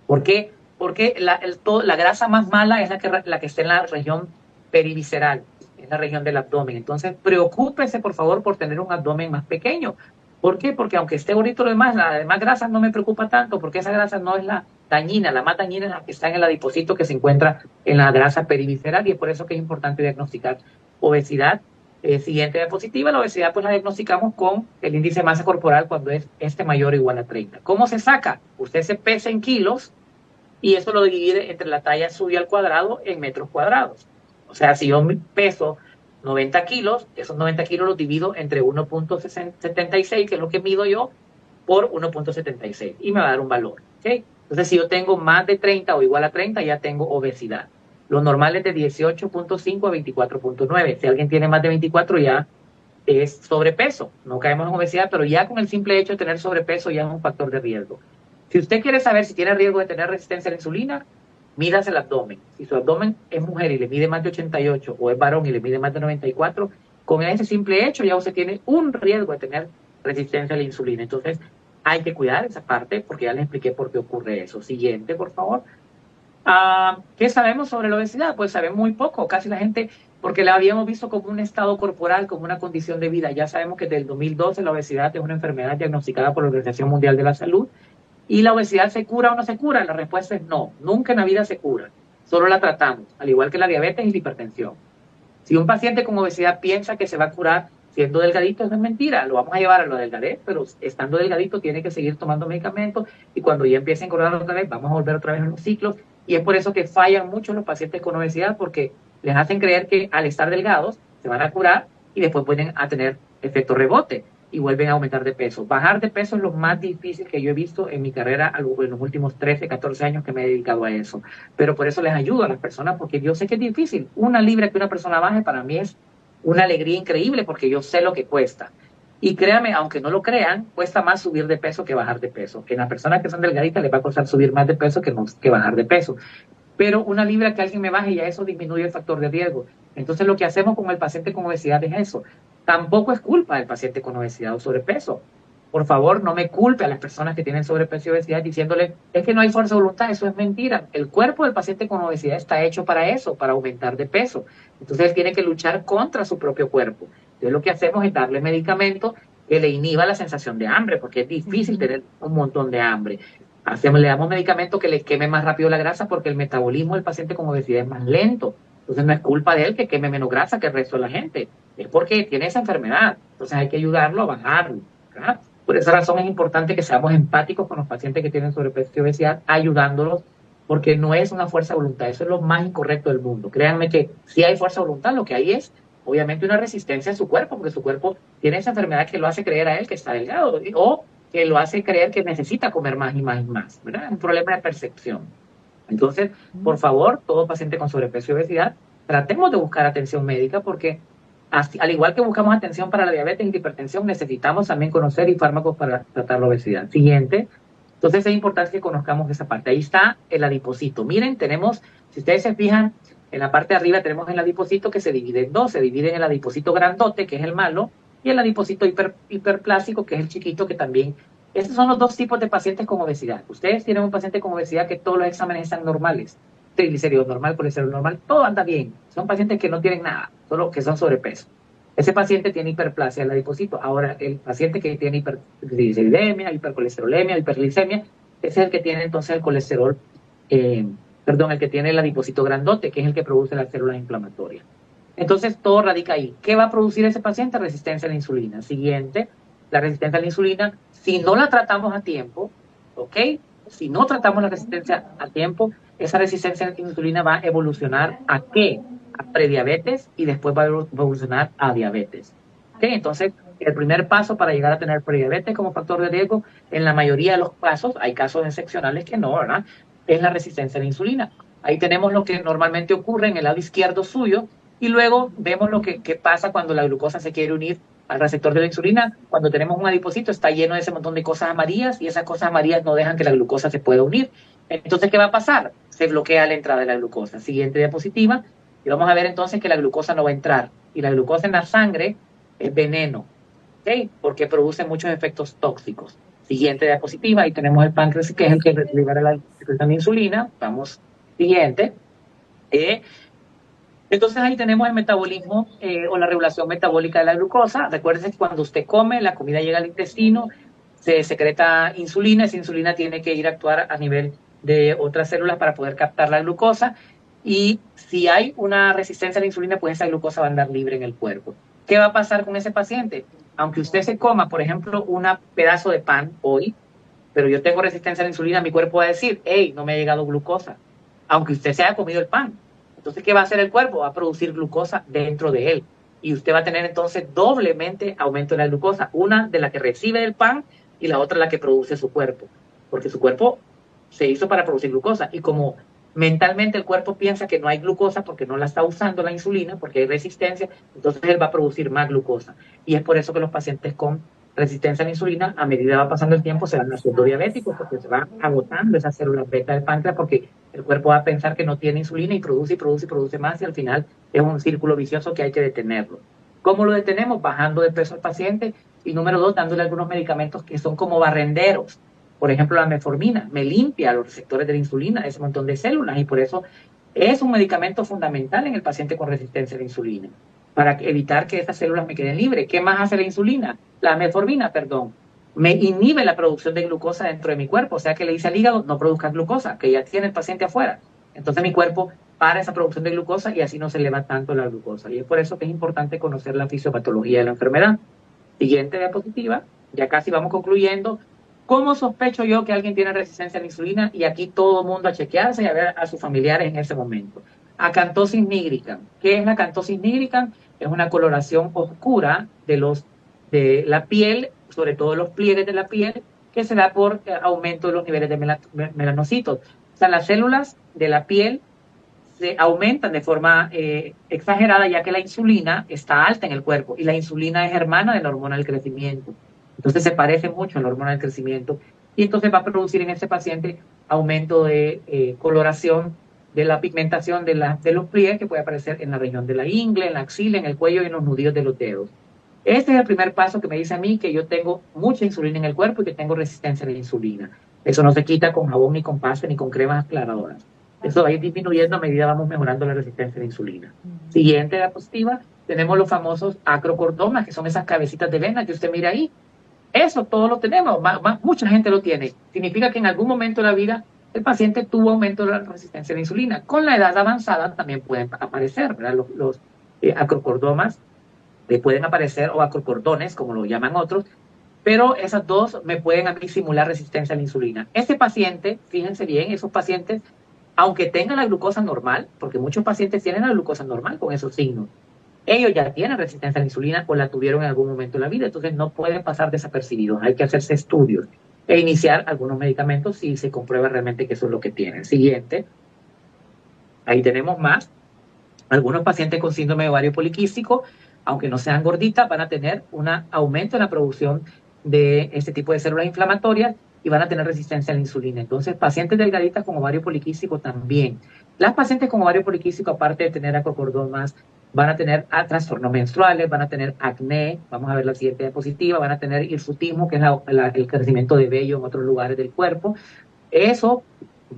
¿Por qué? Porque la grasa más mala es la que está en la región perivisceral, en la región del abdomen. Entonces, preocúpese, por favor, por tener un abdomen más pequeño. ¿Por qué? Porque aunque esté gordito lo demás, la demás grasa no me preocupa tanto, porque esa grasa no es la dañina, la más dañina es la que está en el adipocito que se encuentra en la grasa perivisceral, y es por eso que es importante diagnosticar obesidad. Siguiente diapositiva, la obesidad pues la diagnosticamos con el índice de masa corporal cuando es mayor o igual a 30. ¿Cómo se saca? Usted se pesa en kilos y eso lo divide entre la talla suya al cuadrado en metros cuadrados. O sea, si yo peso 90 kilos, esos 90 kilos los divido entre 1.76, que es lo que mido yo, por 1.76 y me va a dar un valor. ¿Okay? Entonces, si yo tengo más de 30 o igual a 30, ya tengo obesidad. Lo normal es de 18.5 a 24.9. Si alguien tiene más de 24, ya es sobrepeso. No caemos en obesidad, pero ya con el simple hecho de tener sobrepeso ya es un factor de riesgo. Si usted quiere saber si tiene riesgo de tener resistencia a la insulina, mídase el abdomen. Si su abdomen es mujer y le mide más de 88 o es varón y le mide más de 94, con ese simple hecho ya usted tiene un riesgo de tener resistencia a la insulina. Entonces, hay que cuidar esa parte porque ya les expliqué por qué ocurre eso. Siguiente, por favor. ¿Qué sabemos sobre la obesidad? Pues sabemos muy poco, casi la gente, porque la habíamos visto como un estado corporal, como una condición de vida. Ya sabemos que desde el 2012 la obesidad es una enfermedad diagnosticada por la Organización Mundial de la Salud. ¿Y la obesidad se cura o no se cura? La respuesta es no, nunca en la vida se cura, solo la tratamos, al igual que la diabetes y la hipertensión. Si un paciente con obesidad piensa que se va a curar siendo delgadito, eso es mentira, lo vamos a llevar a lo delgadez, pero estando delgadito tiene que seguir tomando medicamentos y cuando ya empiece a engordar otra vez, vamos a volver otra vez a los ciclos, y es por eso que fallan mucho los pacientes con obesidad, porque les hacen creer que al estar delgados se van a curar y después pueden a tener efecto rebote y vuelven a aumentar de peso. Bajar de peso es lo más difícil que yo he visto en mi carrera en los últimos 13, 14 años que me he dedicado a eso. Pero por eso les ayudo a las personas, porque yo sé que es difícil. 1 libra que una persona baje para mí es una alegría increíble porque yo sé lo que cuesta. Y créanme, aunque no lo crean, cuesta más subir de peso que bajar de peso. Que en las personas que son delgaditas les va a costar subir más de peso que bajar de peso. Pero 1 libra que alguien me baje, ya eso disminuye el factor de riesgo. Entonces lo que hacemos con el paciente con obesidad es eso. Tampoco es culpa del paciente con obesidad o sobrepeso. Por favor, no me culpe a las personas que tienen sobrepeso y obesidad diciéndole, es que no hay fuerza de voluntad, eso es mentira. El cuerpo del paciente con obesidad está hecho para eso, para aumentar de peso. Entonces él tiene que luchar contra su propio cuerpo. Entonces lo que hacemos es darle medicamento que le inhiba la sensación de hambre, porque es difícil tener un montón de hambre. Le damos medicamento que le queme más rápido la grasa porque el metabolismo del paciente con obesidad es más lento. Entonces no es culpa de él que queme menos grasa que el resto de la gente, es porque tiene esa enfermedad. Entonces hay que ayudarlo a bajarlo, ¿verdad? Por esa razón es importante que seamos empáticos con los pacientes que tienen sobrepeso y obesidad, ayudándolos, porque no es una fuerza de voluntad, eso es lo más incorrecto del mundo. Créanme que si hay fuerza de voluntad, lo que hay es obviamente una resistencia en su cuerpo, porque su cuerpo tiene esa enfermedad que lo hace creer a él que está delgado, o que lo hace creer que necesita comer más y más y más, ¿verdad? Es un problema de percepción. Entonces, por favor, todo paciente con sobrepeso y obesidad, tratemos de buscar atención médica porque al igual que buscamos atención para la diabetes y la hipertensión, necesitamos también conocer y fármacos para tratar la obesidad. Siguiente. Entonces es importante que conozcamos esa parte. Ahí está el adipocito. Miren, tenemos, si ustedes se fijan, en la parte de arriba tenemos el adipocito que se divide en dos. Se divide en el adipocito grandote, que es el malo, y el adipocito hiperplásico, que es el chiquito, que también... Estos son los dos tipos de pacientes con obesidad. Ustedes tienen un paciente con obesidad que todos los exámenes están normales. Triglicéridos normal, colesterol normal, todo anda bien. Son pacientes que no tienen nada, solo que son sobrepeso. Ese paciente tiene hiperplasia del adipocito. Ahora, el paciente que tiene hipertrigliceridemia, hipercolesterolemia, hiperglicemia, ese es el que tiene entonces el colesterol, el que tiene el adipocito grandote, que es el que produce las células inflamatorias. Entonces, todo radica ahí. ¿Qué va a producir ese paciente? Resistencia a la insulina. Siguiente, la resistencia a la insulina, si no la tratamos a tiempo, ¿ok? Si no tratamos la resistencia a tiempo, esa resistencia a la insulina va a evolucionar ¿a qué? A prediabetes y después va a evolucionar a diabetes. ¿Ok? Entonces, el primer paso para llegar a tener prediabetes como factor de riesgo, en la mayoría de los casos, hay casos excepcionales que no, ¿verdad? Es la resistencia a la insulina. Ahí tenemos lo que normalmente ocurre en el lado izquierdo suyo y luego vemos lo que pasa cuando la glucosa se quiere unir al receptor de la insulina. Cuando tenemos un adipocito está lleno de ese montón de cosas amarillas y esas cosas amarillas no dejan que la glucosa se pueda unir. Entonces, ¿qué va a pasar? Se bloquea la entrada de la glucosa. Siguiente diapositiva. Y vamos a ver entonces que la glucosa no va a entrar. Y la glucosa en la sangre es veneno, ¿ok? Porque produce muchos efectos tóxicos. Siguiente diapositiva. Ahí tenemos el páncreas, que es el que libera la insulina. Vamos, siguiente. Entonces ahí tenemos el metabolismo o la regulación metabólica de la glucosa. Recuérdense que cuando usted come, la comida llega al intestino, se secreta insulina, esa insulina tiene que ir a actuar a nivel de otras células para poder captar la glucosa. Y si hay una resistencia a la insulina, pues esa glucosa va a andar libre en el cuerpo. ¿Qué va a pasar con ese paciente? Aunque usted se coma, por ejemplo, un pedazo de pan hoy, pero yo tengo resistencia a la insulina, mi cuerpo va a decir, hey, no me ha llegado glucosa, aunque usted se haya comido el pan. Entonces, ¿qué va a hacer el cuerpo? Va a producir glucosa dentro de él. Y usted va a tener entonces doblemente aumento de la glucosa. Una de la que recibe el pan y la otra la que produce su cuerpo. Porque su cuerpo se hizo para producir glucosa. Y como mentalmente el cuerpo piensa que no hay glucosa porque no la está usando la insulina, porque hay resistencia, entonces él va a producir más glucosa. Y es por eso que los pacientes con resistencia a la insulina, a medida va pasando el tiempo, se van haciendo diabéticos porque se van agotando esas células beta del páncreas porque el cuerpo va a pensar que no tiene insulina y produce y produce y produce más y al final es un círculo vicioso que hay que detenerlo. ¿Cómo lo detenemos? Bajando de peso al paciente y número 2, dándole algunos medicamentos que son como barrenderos. Por ejemplo, la metformina me limpia los receptores de la insulina, ese montón de células y por eso es un medicamento fundamental en el paciente con resistencia a la insulina, para evitar que esas células me queden libres. ¿Qué más hace la insulina? La metformina, perdón. Me inhibe la producción de glucosa dentro de mi cuerpo, o sea que le dice al hígado, no produzca glucosa, que ya tiene el paciente afuera. Entonces mi cuerpo para esa producción de glucosa y así no se eleva tanto la glucosa. Y es por eso que es importante conocer la fisiopatología de la enfermedad. Siguiente diapositiva, ya casi vamos concluyendo. ¿Cómo sospecho yo que alguien tiene resistencia a la insulina? Y aquí todo el mundo a chequearse y a ver a sus familiares en ese momento. Acantosis nigricans. ¿Qué es la acantosis nigricans? Es una coloración oscura de la piel, sobre todo los pliegues de la piel, que se da por aumento de los niveles de melanocitos. O sea, las células de la piel se aumentan de forma exagerada ya que la insulina está alta en el cuerpo y la insulina es hermana de la hormona del crecimiento. Entonces se parece mucho a la hormona del crecimiento y entonces va a producir en ese paciente aumento de coloración de la pigmentación de los pliegues que puede aparecer en la región de la ingle, en la axila, en el cuello y en los nudillos de los dedos. Este es el primer paso que me dice a mí que yo tengo mucha insulina en el cuerpo y que tengo resistencia a la insulina. Eso no se quita con jabón, ni con pasta, ni con cremas aclaradoras. Eso va a ir disminuyendo a medida vamos mejorando la resistencia a la insulina. Siguiente diapositiva, tenemos los famosos acrocordomas, que son esas cabecitas de vena que usted mira ahí. Eso todo lo tenemos, mucha gente lo tiene. Significa que en algún momento de la vida el paciente tuvo aumento de la resistencia a la insulina. Con la edad avanzada también pueden aparecer, ¿verdad? Los acrocordomas pueden aparecer, o acrocordones, como lo llaman otros, pero esas dos me pueden a mí simular resistencia a la insulina. Este paciente, fíjense bien, esos pacientes, aunque tengan la glucosa normal, porque muchos pacientes tienen la glucosa normal con esos signos, ellos ya tienen resistencia a la insulina o la tuvieron en algún momento de la vida, entonces no pueden pasar desapercibidos, hay que hacerse estudios e iniciar algunos medicamentos si se comprueba realmente que eso es lo que tienen. Siguiente, ahí tenemos más. Algunos pacientes con síndrome de ovario poliquístico, aunque no sean gorditas, van a tener un aumento en la producción de este tipo de células inflamatorias y van a tener resistencia a la insulina. Entonces, pacientes delgaditas con ovario poliquístico también. Las pacientes con ovario poliquístico, aparte de tener acocordomas, van a tener trastornos menstruales, van a tener acné, vamos a ver la siguiente diapositiva, van a tener hirsutismo, que es el crecimiento de vello en otros lugares del cuerpo. Eso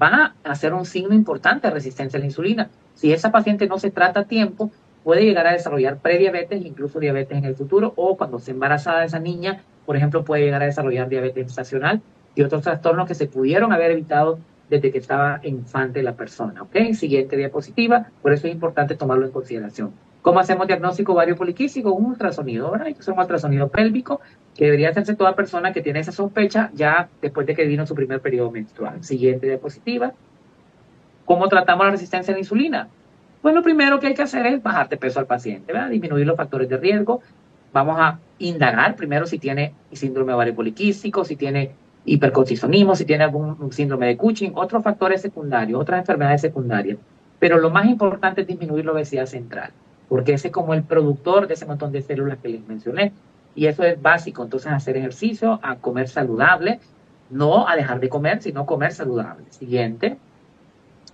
va a ser un signo importante de resistencia a la insulina. Si esa paciente no se trata a tiempo, puede llegar a desarrollar prediabetes, incluso diabetes en el futuro, o cuando se embarazada esa niña, por ejemplo, puede llegar a desarrollar diabetes gestacional y otros trastornos que se pudieron haber evitado desde que estaba infante la persona. ¿Ok? Siguiente diapositiva. Por eso es importante tomarlo en consideración. ¿Cómo hacemos diagnóstico ovario poliquístico? Un ultrasonido, ¿verdad? Hay que hacer un ultrasonido pélvico que debería hacerse toda persona que tiene esa sospecha ya después de que vino su primer periodo menstrual. Siguiente diapositiva. ¿Cómo tratamos la resistencia a la insulina? Pues lo primero que hay que hacer es bajar de peso al paciente, ¿verdad? Disminuir los factores de riesgo. Vamos a indagar primero si tiene síndrome ovario poliquístico, si tiene hipercortisonismo, si tiene algún síndrome de Cushing, otros factores secundarios, otras enfermedades secundarias. Pero lo más importante es disminuir la obesidad central, porque ese es como el productor de ese montón de células que les mencioné. Y eso es básico. Entonces, hacer ejercicio, a comer saludable, no a dejar de comer, sino comer saludable. Siguiente.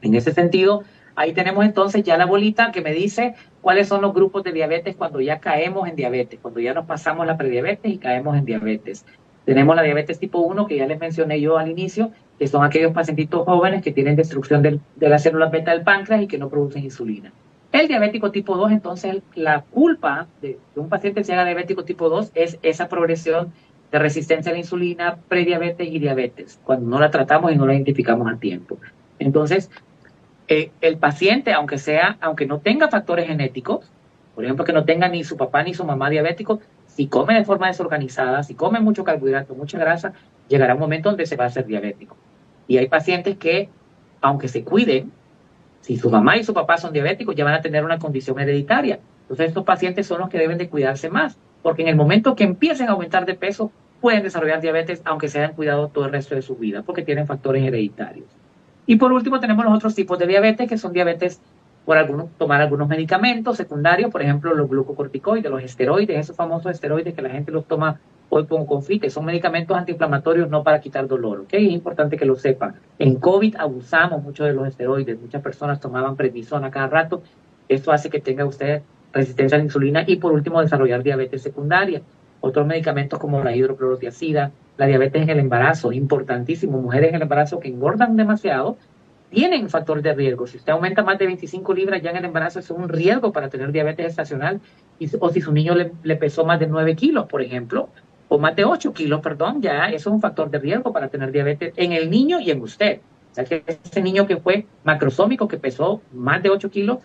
En ese sentido, ahí tenemos entonces ya la bolita que me dice cuáles son los grupos de diabetes cuando ya caemos en diabetes, cuando ya nos pasamos la prediabetes y caemos en diabetes. Tenemos la diabetes tipo 1, que ya les mencioné yo al inicio, que son aquellos pacientitos jóvenes que tienen destrucción de las células beta del páncreas y que no producen insulina. El diabético tipo 2, entonces, la culpa de que un paciente se haga diabético tipo 2 es esa progresión de resistencia a la insulina, prediabetes y diabetes, cuando no la tratamos y no la identificamos a tiempo. Entonces, el paciente, aunque no tenga factores genéticos, por ejemplo, que no tenga ni su papá ni su mamá diabéticos, si come de forma desorganizada, si come mucho carbohidrato, mucha grasa, llegará un momento donde se va a hacer diabético. Y hay pacientes que, aunque se cuiden, si su mamá y su papá son diabéticos, ya van a tener una condición hereditaria. Entonces, estos pacientes son los que deben de cuidarse más, porque en el momento que empiecen a aumentar de peso, pueden desarrollar diabetes, aunque se hayan cuidado todo el resto de su vida, porque tienen factores hereditarios. Y por último tenemos los otros tipos de diabetes, que son diabetes por tomar algunos medicamentos secundarios, por ejemplo los glucocorticoides, los esteroides, esos famosos esteroides que la gente los toma hoy con confite, son medicamentos antiinflamatorios no para quitar dolor, ¿ok? Es importante que lo sepan. En COVID abusamos mucho de los esteroides, muchas personas tomaban prednisona cada rato, esto hace que tenga usted resistencia a la insulina y por último desarrollar diabetes secundaria. Otros medicamentos como la hidroclorotiazida, la diabetes en el embarazo, importantísimo. Mujeres en el embarazo que engordan demasiado tienen factor de riesgo. Si usted aumenta más de 25 libras ya en el embarazo, es un riesgo para tener diabetes gestacional. O si su niño le pesó más de 9 kilos, por ejemplo, o más de 8 kilos, perdón, ya eso es un factor de riesgo para tener diabetes en el niño y en usted. O sea que ese niño que fue macrosómico, que pesó más de 8 kilos,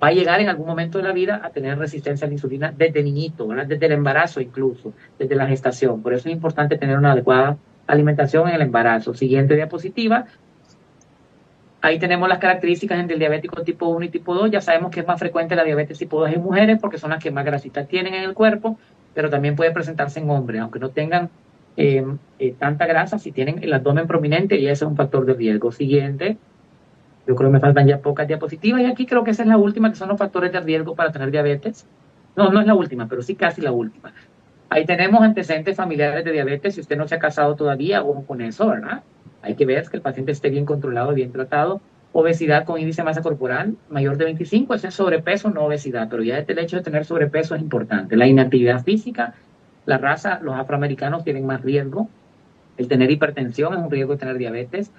va a llegar en algún momento de la vida a tener resistencia a la insulina desde niñito, ¿verdad? Desde el embarazo incluso, desde la gestación. Por eso es importante tener una adecuada alimentación en el embarazo. Siguiente diapositiva. Ahí tenemos las características entre el diabético tipo 1 y tipo 2. Ya sabemos que es más frecuente la diabetes tipo 2 en mujeres porque son las que más grasita tienen en el cuerpo, pero también puede presentarse en hombres, aunque no tengan tanta grasa, si tienen el abdomen prominente, y ese es un factor de riesgo. Siguiente. Yo creo que me faltan ya pocas diapositivas y aquí creo que esa es la última, que son los factores de riesgo para tener diabetes. No, no es la última, pero sí casi la última. Ahí tenemos antecedentes familiares de diabetes. Si usted no se ha casado todavía, ojo con eso, ¿verdad? Hay que ver que el paciente esté bien controlado, bien tratado. Obesidad con índice de masa corporal mayor de 25, ese es sobrepeso, no obesidad, pero ya el hecho de tener sobrepeso es importante. La inactividad física, la raza, los afroamericanos tienen más riesgo. El tener hipertensión es un riesgo de tener diabetes.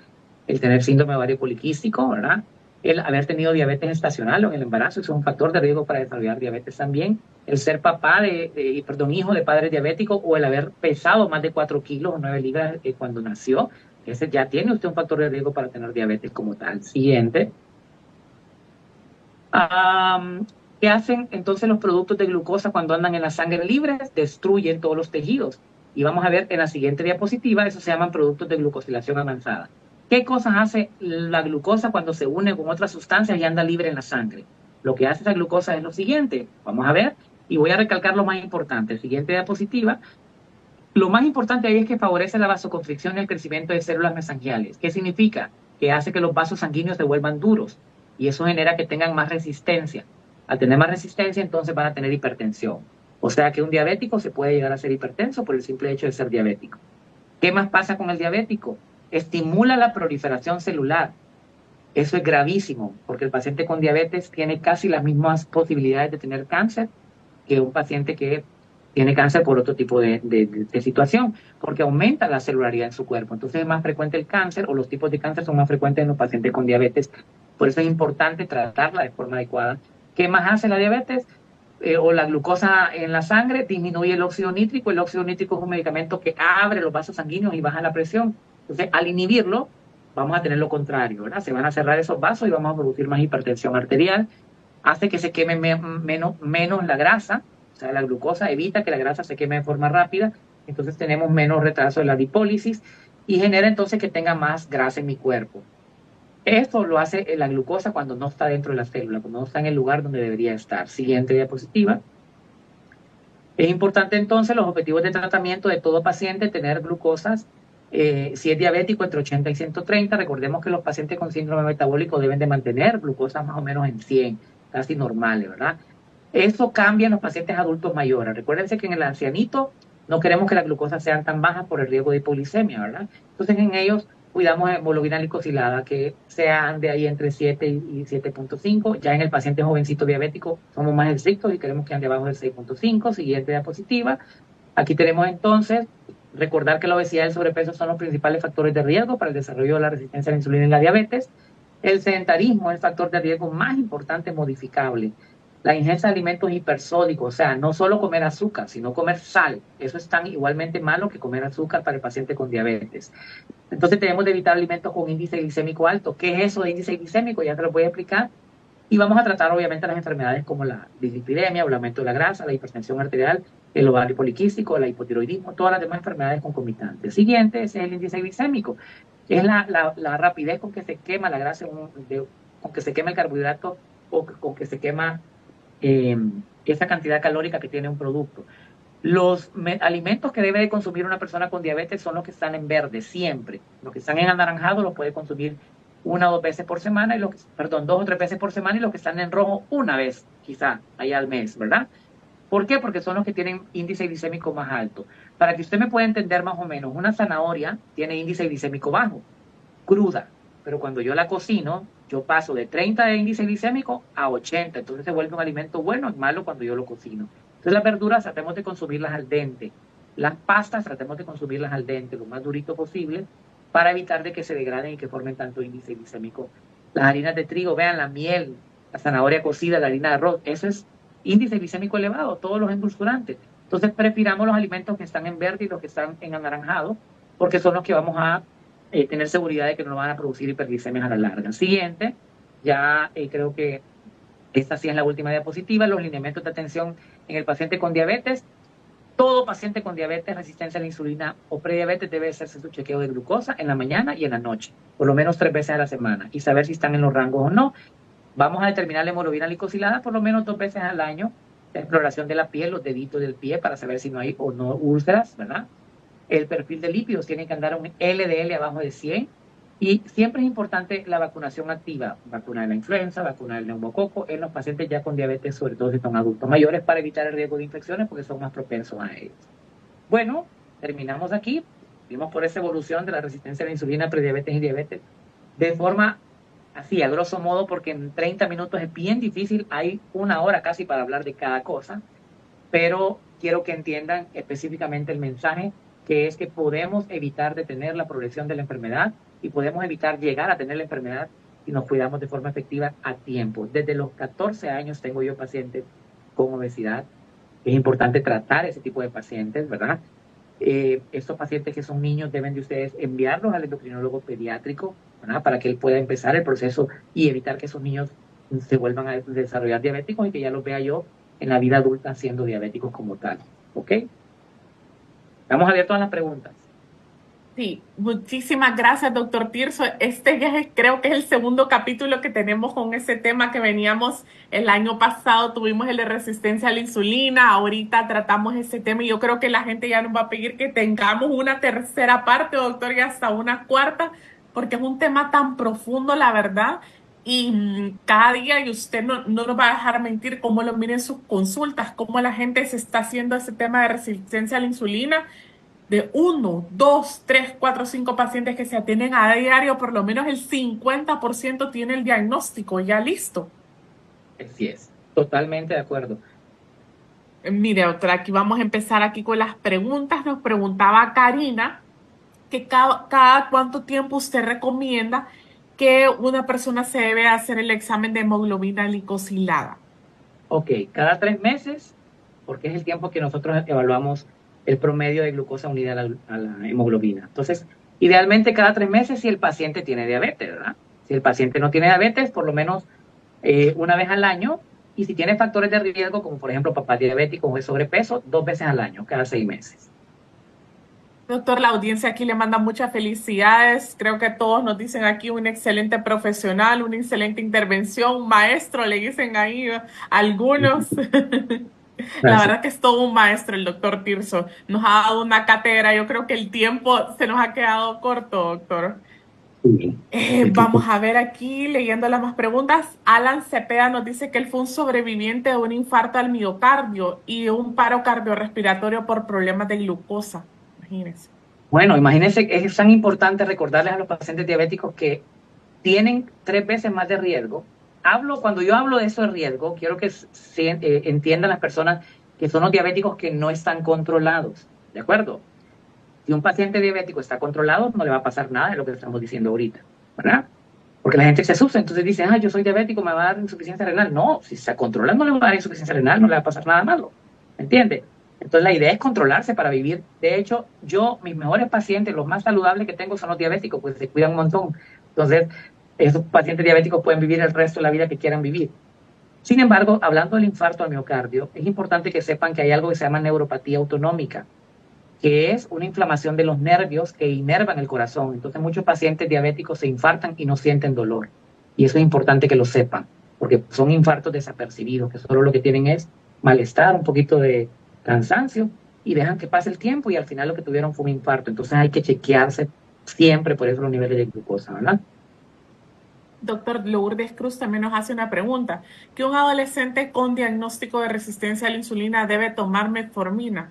El tener síndrome ovario poliquístico, ¿verdad? El haber tenido diabetes gestacional o en el embarazo, eso es un factor de riesgo para desarrollar diabetes también. El ser papá hijo de padres diabéticos o el haber pesado más de 4 kilos o 9 libras cuando nació, Ese ya tiene usted un factor de riesgo para tener diabetes como tal. Siguiente. ¿Qué hacen entonces los productos de glucosa cuando andan en la sangre libres? Destruyen todos los tejidos. Y vamos a ver en la siguiente diapositiva, eso se llaman productos de glucosilación avanzada. ¿Qué cosas hace la glucosa cuando se une con otras sustancias y anda libre en la sangre? Lo que hace esa glucosa es lo siguiente. Vamos a ver, y voy a recalcar lo más importante. Siguiente diapositiva. Lo más importante ahí es que favorece la vasoconstricción y el crecimiento de células mesangiales. ¿Qué significa? Que hace que los vasos sanguíneos se vuelvan duros y eso genera que tengan más resistencia. Al tener más resistencia, entonces van a tener hipertensión. O sea que un diabético se puede llegar a ser hipertenso por el simple hecho de ser diabético. ¿Qué más pasa con el diabético? Estimula la proliferación celular. Eso es gravísimo, porque el paciente con diabetes tiene casi las mismas posibilidades de tener cáncer que un paciente que tiene cáncer por otro tipo de situación, porque aumenta la celularidad en su cuerpo. Entonces es más frecuente el cáncer, o los tipos de cáncer son más frecuentes en los pacientes con diabetes. Por eso es importante tratarla de forma adecuada. ¿Qué más hace la diabetes? O la glucosa en la sangre disminuye el óxido nítrico. El óxido nítrico es un medicamento que abre los vasos sanguíneos y baja la presión. Entonces, al inhibirlo, vamos a tener lo contrario, ¿verdad? Se van a cerrar esos vasos y vamos a producir más hipertensión arterial. Hace que se queme menos la grasa, o sea, la glucosa evita que la grasa se queme de forma rápida, entonces tenemos menos retraso de la lipólisis y genera entonces que tenga más grasa en mi cuerpo. Esto lo hace la glucosa cuando no está dentro de la célula, cuando no está en el lugar donde debería estar. Siguiente diapositiva. Es importante entonces los objetivos de tratamiento de todo paciente, tener glucosas, si es diabético, entre 80 y 130. Recordemos que los pacientes con síndrome metabólico deben de mantener glucosas más o menos en 100, casi normales, ¿verdad? Eso cambia en los pacientes adultos mayores. Recuérdense que en el ancianito no queremos que las glucosas sean tan bajas por el riesgo de hipoglicemia, ¿verdad? Entonces en ellos cuidamos hemoglobina glicosilada que sean de ahí entre 7 y 7.5. Ya en el paciente jovencito diabético somos más estrictos y queremos que ande abajo del 6.5. Siguiente diapositiva. Aquí tenemos entonces, recordar que la obesidad y el sobrepeso son los principales factores de riesgo para el desarrollo de la resistencia a la insulina y la diabetes. El sedentarismo es el factor de riesgo más importante modificable. La ingesta de alimentos hipersódicos, o sea, no solo comer azúcar, sino comer sal. Eso es tan igualmente malo que comer azúcar para el paciente con diabetes. Entonces tenemos que evitar alimentos con índice glicémico alto. ¿Qué es eso de índice glicémico? Ya te lo voy a explicar. Y vamos a tratar obviamente las enfermedades como la dislipidemia, el aumento de la grasa, la hipertensión arterial, el ovario poliquístico, el hipotiroidismo, todas las demás enfermedades concomitantes. Siguiente es el índice glicémico. Es la rapidez con que se quema la grasa, con que se quema el carbohidrato o con que se quema esa cantidad calórica que tiene un producto. Los alimentos que debe de consumir una persona con diabetes son los que están en verde, siempre. Los que están en anaranjado los puede consumir 1 o 2 veces por semana, 2 o 3 veces por semana, y los que están en rojo una vez, quizá, allá al mes, ¿verdad? ¿Por qué? Porque son los que tienen índice glicémico más alto. Para que usted me pueda entender más o menos, una zanahoria tiene índice glicémico bajo, cruda, pero cuando yo la cocino, yo paso de 30 de índice glicémico a 80, entonces se vuelve un alimento bueno y malo cuando yo lo cocino. Entonces las verduras tratemos de consumirlas al dente, las pastas tratemos de consumirlas al dente, lo más durito posible, para evitar de que se degraden y que formen tanto índice glicémico. Las harinas de trigo, vean, la miel, la zanahoria cocida, la harina de arroz, eso es índice glicémico elevado, todos los endulzurantes. Entonces prefiramos los alimentos que están en verde y los que están en anaranjado, porque son los que vamos a tener seguridad de que no van a producir hiperglicemias a la larga. Siguiente, ya creo que esta sí es la última diapositiva, los lineamientos de atención en el paciente con diabetes. Todo paciente con diabetes, resistencia a la insulina o prediabetes debe hacerse su chequeo de glucosa en la mañana y en la noche, por lo menos 3 veces a la semana, y saber si están en los rangos o no. Vamos a determinar la hemoglobina glicosilada por lo menos 2 veces al año, la exploración de la piel, los deditos del pie, para saber si no hay o no úlceras, ¿verdad? El perfil de lípidos tiene que andar un LDL abajo de 100. Y siempre es importante la vacunación activa, vacuna de la influenza, vacuna del neumococo, en los pacientes ya con diabetes, sobre todo si son adultos mayores, para evitar el riesgo de infecciones porque son más propensos a ellos. Bueno, terminamos aquí. Vimos por esa evolución de la resistencia a la insulina, prediabetes y diabetes, de forma así, a grosso modo, porque en 30 minutos es bien difícil, hay 1 hora casi para hablar de cada cosa, pero quiero que entiendan específicamente el mensaje, que es que podemos evitar detener la progresión de la enfermedad y podemos evitar llegar a tener la enfermedad si nos cuidamos de forma efectiva a tiempo. Desde los 14 años tengo yo pacientes con obesidad. Es importante tratar ese tipo de pacientes, ¿verdad? Estos pacientes que son niños deben de ustedes enviarlos al endocrinólogo pediátrico, ¿verdad? Para que él pueda empezar el proceso y evitar que esos niños se vuelvan a desarrollar diabéticos y que ya los vea yo en la vida adulta siendo diabéticos como tal. ¿Ok? Vamos a ver todas las preguntas. Sí, muchísimas gracias, doctor Tirso. Este ya creo que es el segundo capítulo que tenemos con ese tema que veníamos el año pasado, tuvimos el de resistencia a la insulina, ahorita tratamos ese tema y yo creo que la gente ya nos va a pedir que tengamos una tercera parte, doctor, y hasta una cuarta, porque es un tema tan profundo, la verdad, y cada día, y usted no nos va a dejar mentir cómo lo miren sus consultas, cómo la gente se está haciendo ese tema de resistencia a la insulina de uno, dos, tres, cuatro, cinco pacientes que se atienden a diario, por lo menos el 50% tiene el diagnóstico ya listo. Así es, totalmente de acuerdo. Mire, doctora, aquí vamos a empezar aquí con las preguntas. Nos preguntaba Karina que cada cuánto tiempo usted recomienda que una persona se debe hacer el examen de hemoglobina glicosilada. Ok, cada 3 meses, porque es el tiempo que nosotros evaluamos el promedio de glucosa unida a la hemoglobina. Entonces, idealmente cada 3 meses si el paciente tiene diabetes, ¿verdad? Si el paciente no tiene diabetes, por lo menos una vez al año. Y si tiene factores de riesgo, como por ejemplo papá diabético o de sobrepeso, 2 veces al año, cada 6 meses. Doctor, la audiencia aquí le manda muchas felicidades. Creo que todos nos dicen aquí un excelente profesional, una excelente intervención, maestro, le dicen ahí algunos. La Gracias. verdad que es todo un maestro el doctor Tirso. Nos ha dado una cátedra. Yo creo que el tiempo se nos ha quedado corto, doctor. Sí, el Vamos tipo. a ver aquí, leyendo las más preguntas. Alan Cepeda nos dice que él fue un sobreviviente de un infarto al miocardio y de un paro cardiorrespiratorio por problemas de glucosa. Imagínense. Bueno, imagínense, es tan importante recordarles a los pacientes diabéticos que tienen 3 veces más de riesgo. Cuando yo hablo de eso de riesgo, quiero que entiendan las personas que son los diabéticos que no están controlados, ¿de acuerdo? Si un paciente diabético está controlado, no le va a pasar nada de lo que estamos diciendo ahorita, ¿verdad? Porque la gente se asusta, entonces dice, yo soy diabético, me va a dar insuficiencia renal. No, si se controla no le va a dar insuficiencia renal, no le va a pasar nada malo, ¿me entiende? Entonces la idea es controlarse para vivir. De hecho, mis mejores pacientes, los más saludables que tengo son los diabéticos, pues se cuidan un montón. Entonces, esos pacientes diabéticos pueden vivir el resto de la vida que quieran vivir. Sin embargo, hablando del infarto al miocardio, es importante que sepan que hay algo que se llama neuropatía autonómica, que es una inflamación de los nervios que inervan el corazón. Entonces muchos pacientes diabéticos se infartan y no sienten dolor. Y eso es importante que lo sepan, porque son infartos desapercibidos, que solo lo que tienen es malestar, un poquito de cansancio, y dejan que pase el tiempo y al final lo que tuvieron fue un infarto. Entonces hay que chequearse siempre por eso los niveles de glucosa, ¿verdad? Doctor Lourdes Cruz también nos hace una pregunta. ¿Que un adolescente con diagnóstico de resistencia a la insulina debe tomar metformina?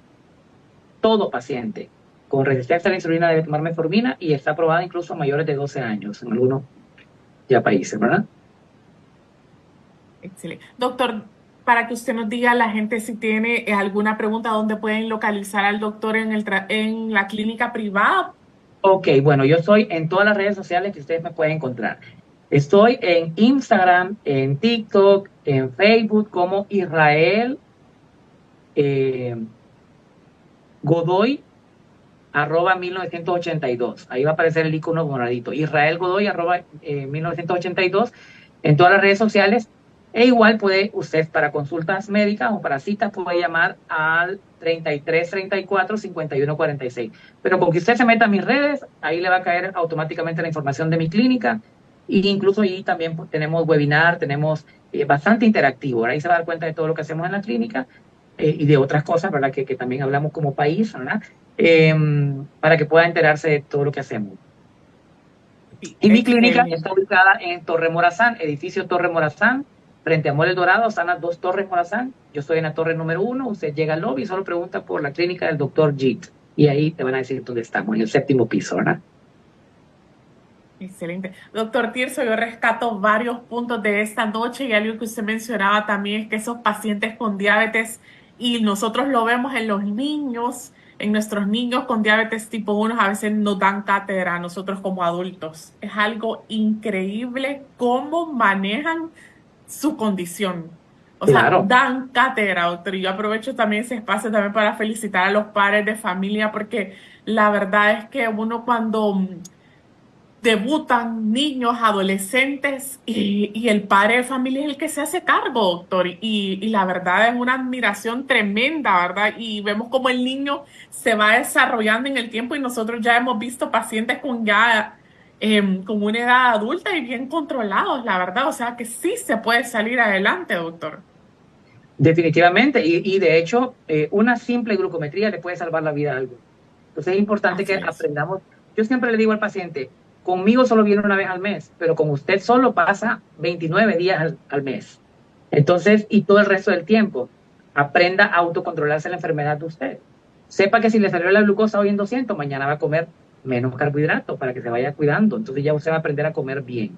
Todo paciente con resistencia a la insulina debe tomar metformina y está aprobada incluso a mayores de 12 años en algunos ya países, ¿verdad? Excelente. Doctor, para que usted nos diga a la gente si tiene alguna pregunta, ¿dónde pueden localizar al doctor en la clínica privada? Ok, bueno, yo estoy en todas las redes sociales que ustedes me pueden encontrar. Estoy en Instagram, en TikTok, en Facebook como Israel eh, Godoy @1982. Ahí va a aparecer el icono moradito. Israel Godoy @1982 en todas las redes sociales. E igual puede usted para consultas médicas o para citas puede llamar al 33 34 51 46. Pero con que usted se meta a mis redes, ahí le va a caer automáticamente la información de mi clínica. Y incluso ahí también pues, tenemos webinar, tenemos bastante interactivo. Ahí se va a dar cuenta de todo lo que hacemos en la clínica y de otras cosas, ¿verdad? Que también hablamos como país, ¿verdad? Eh, para que pueda enterarse de todo lo que hacemos. Sí, Y mi clínica excelente. está ubicada en Torre Morazán, edificio Torre Morazán, frente a Mall El Dorado, están las dos Torres Morazán. Yo estoy en la torre número 1, usted llega al lobby y solo pregunta por la clínica del doctor Jeet. Y ahí te van a decir dónde estamos, en el 7.º piso, ¿verdad? Excelente. Doctor Tirso, yo rescato varios puntos de esta noche y algo que usted mencionaba también es que esos pacientes con diabetes, y nosotros lo vemos en los niños, en nuestros niños con diabetes tipo 1, a veces nos dan cátedra a nosotros como adultos. Es algo increíble cómo manejan su condición. O sea, Claro. dan cátedra, doctor. Y yo aprovecho también ese espacio también para felicitar a los padres de familia, porque la verdad es que uno cuando debutan niños, adolescentes, y el padre de familia es el que se hace cargo, doctor. Y la verdad es una admiración tremenda, ¿verdad? Y vemos cómo el niño se va desarrollando en el tiempo y nosotros ya hemos visto pacientes con ya con una edad adulta y bien controlados, la verdad. O sea que sí se puede salir adelante, doctor. Definitivamente, y de hecho, una simple glucometría le puede salvar la vida a alguien. Entonces es importante Así que es. aprendamos. Yo siempre le digo al paciente, conmigo solo viene una vez al mes, pero con usted solo pasa 29 días al mes. Entonces, y todo el resto del tiempo, aprenda a autocontrolarse la enfermedad de usted. Sepa que si le salió la glucosa hoy en 200, mañana va a comer menos carbohidratos para que se vaya cuidando. Entonces ya usted va a aprender a comer bien.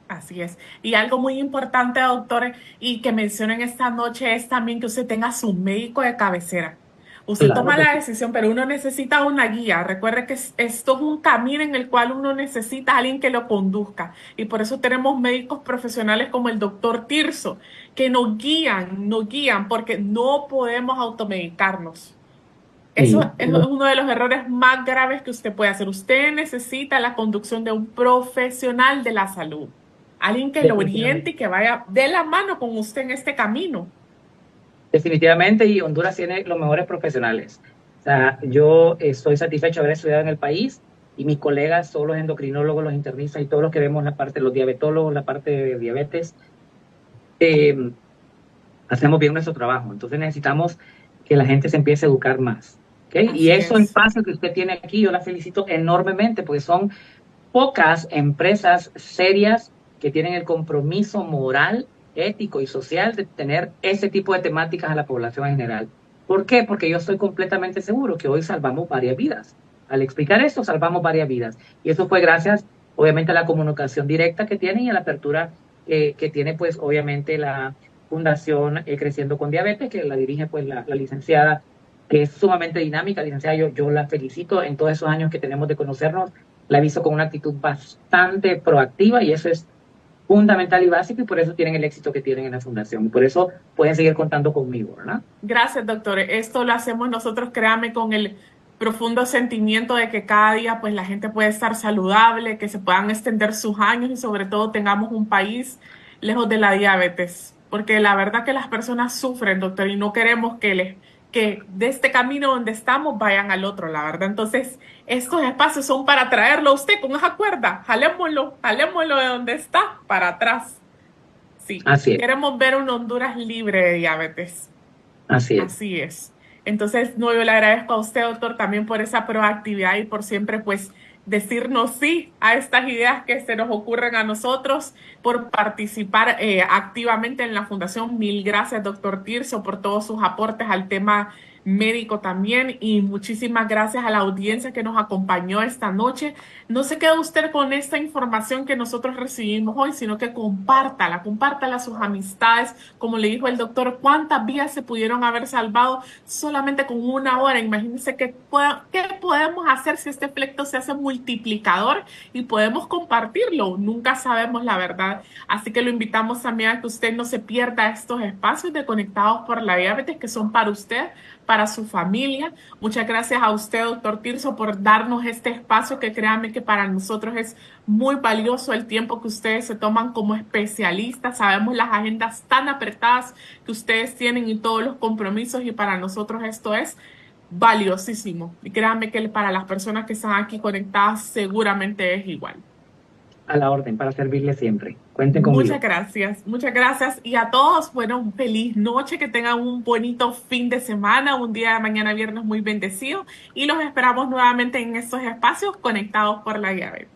Así es. Y algo muy importante, doctor, y que mencionen esta noche es también que usted tenga su médico de cabecera. Usted Claro toma que la sí. decisión, pero uno necesita una guía. Recuerde que esto es un camino en el cual uno necesita a alguien que lo conduzca. Y por eso tenemos médicos profesionales como el doctor Tirso, que nos guían, porque no podemos automedicarnos. Eso Sí. es uno de los errores más graves que usted puede hacer. Usted necesita la conducción de un profesional de la salud, alguien que lo oriente Definitivamente. y que vaya de la mano con usted en este camino. Definitivamente, y Honduras tiene los mejores profesionales. O sea, yo estoy satisfecho de haber estudiado en el país y mis colegas son los endocrinólogos, los internistas y todos los que vemos la parte de los diabetólogos, la parte de diabetes, eh, hacemos bien nuestro trabajo. Entonces necesitamos que la gente se empiece a educar más. ¿Okay? Y Así eso es. espacio que usted tiene aquí, yo la felicito enormemente porque son pocas empresas serias que tienen el compromiso moral, ético y social de tener ese tipo de temáticas a la población en general. ¿Por qué? Porque yo estoy completamente seguro que hoy salvamos varias vidas. Al explicar esto, salvamos varias vidas. Y eso fue gracias, obviamente, a la comunicación directa que tienen y a la apertura que tiene, pues, obviamente, la Fundación Creciendo con Diabetes, que la dirige, pues, la licenciada, que es sumamente dinámica. Licenciada, yo la felicito en todos esos años que tenemos de conocernos, la he visto con una actitud bastante proactiva y eso es fundamental y básico y por eso tienen el éxito que tienen en la fundación y por eso pueden seguir contando conmigo, ¿verdad? Gracias, doctor. Esto lo hacemos nosotros, créame, con el profundo sentimiento de que cada día pues la gente puede estar saludable, que se puedan extender sus años y sobre todo tengamos un país lejos de la diabetes, porque la verdad que las personas sufren, doctor, y no queremos que de este camino donde estamos vayan al otro, la verdad. Entonces, estos espacios son para traerlo a usted con esa cuerda, jalémoslo de donde está para atrás. Sí, Así es, queremos ver una Honduras libre de diabetes. así es. Así es. Entonces, no, yo le agradezco a usted, doctor, también por esa proactividad y por siempre, pues, decirnos sí a estas ideas que se nos ocurren a nosotros, por participar activamente en la fundación. Mil gracias, doctor Tirso, por todos sus aportes al tema médico también y muchísimas gracias a la audiencia que nos acompañó esta noche. No se quede usted con esta información que nosotros recibimos hoy, sino que compártala a sus amistades. Como le dijo el doctor, ¿cuántas vidas se pudieron haber salvado solamente con una hora? Imagínense qué podemos hacer si este efecto se hace multiplicador y podemos compartirlo. Nunca sabemos la verdad. Así que lo invitamos también a que usted no se pierda estos espacios de Conectados por la Diabetes que son para usted, para su familia. Muchas gracias a usted, doctor Tirso, por darnos este espacio que créanme que para nosotros es muy valioso el tiempo que ustedes se toman como especialistas. Sabemos las agendas tan apretadas que ustedes tienen y todos los compromisos y para nosotros esto es valiosísimo. Y créanme que para las personas que están aquí conectadas seguramente es igual. A la orden para servirle siempre. Cuenten conmigo. Muchas gracias y a todos, bueno, feliz noche, que tengan un bonito fin de semana, un día de mañana viernes muy bendecido y los esperamos nuevamente en estos espacios conectados por la llave.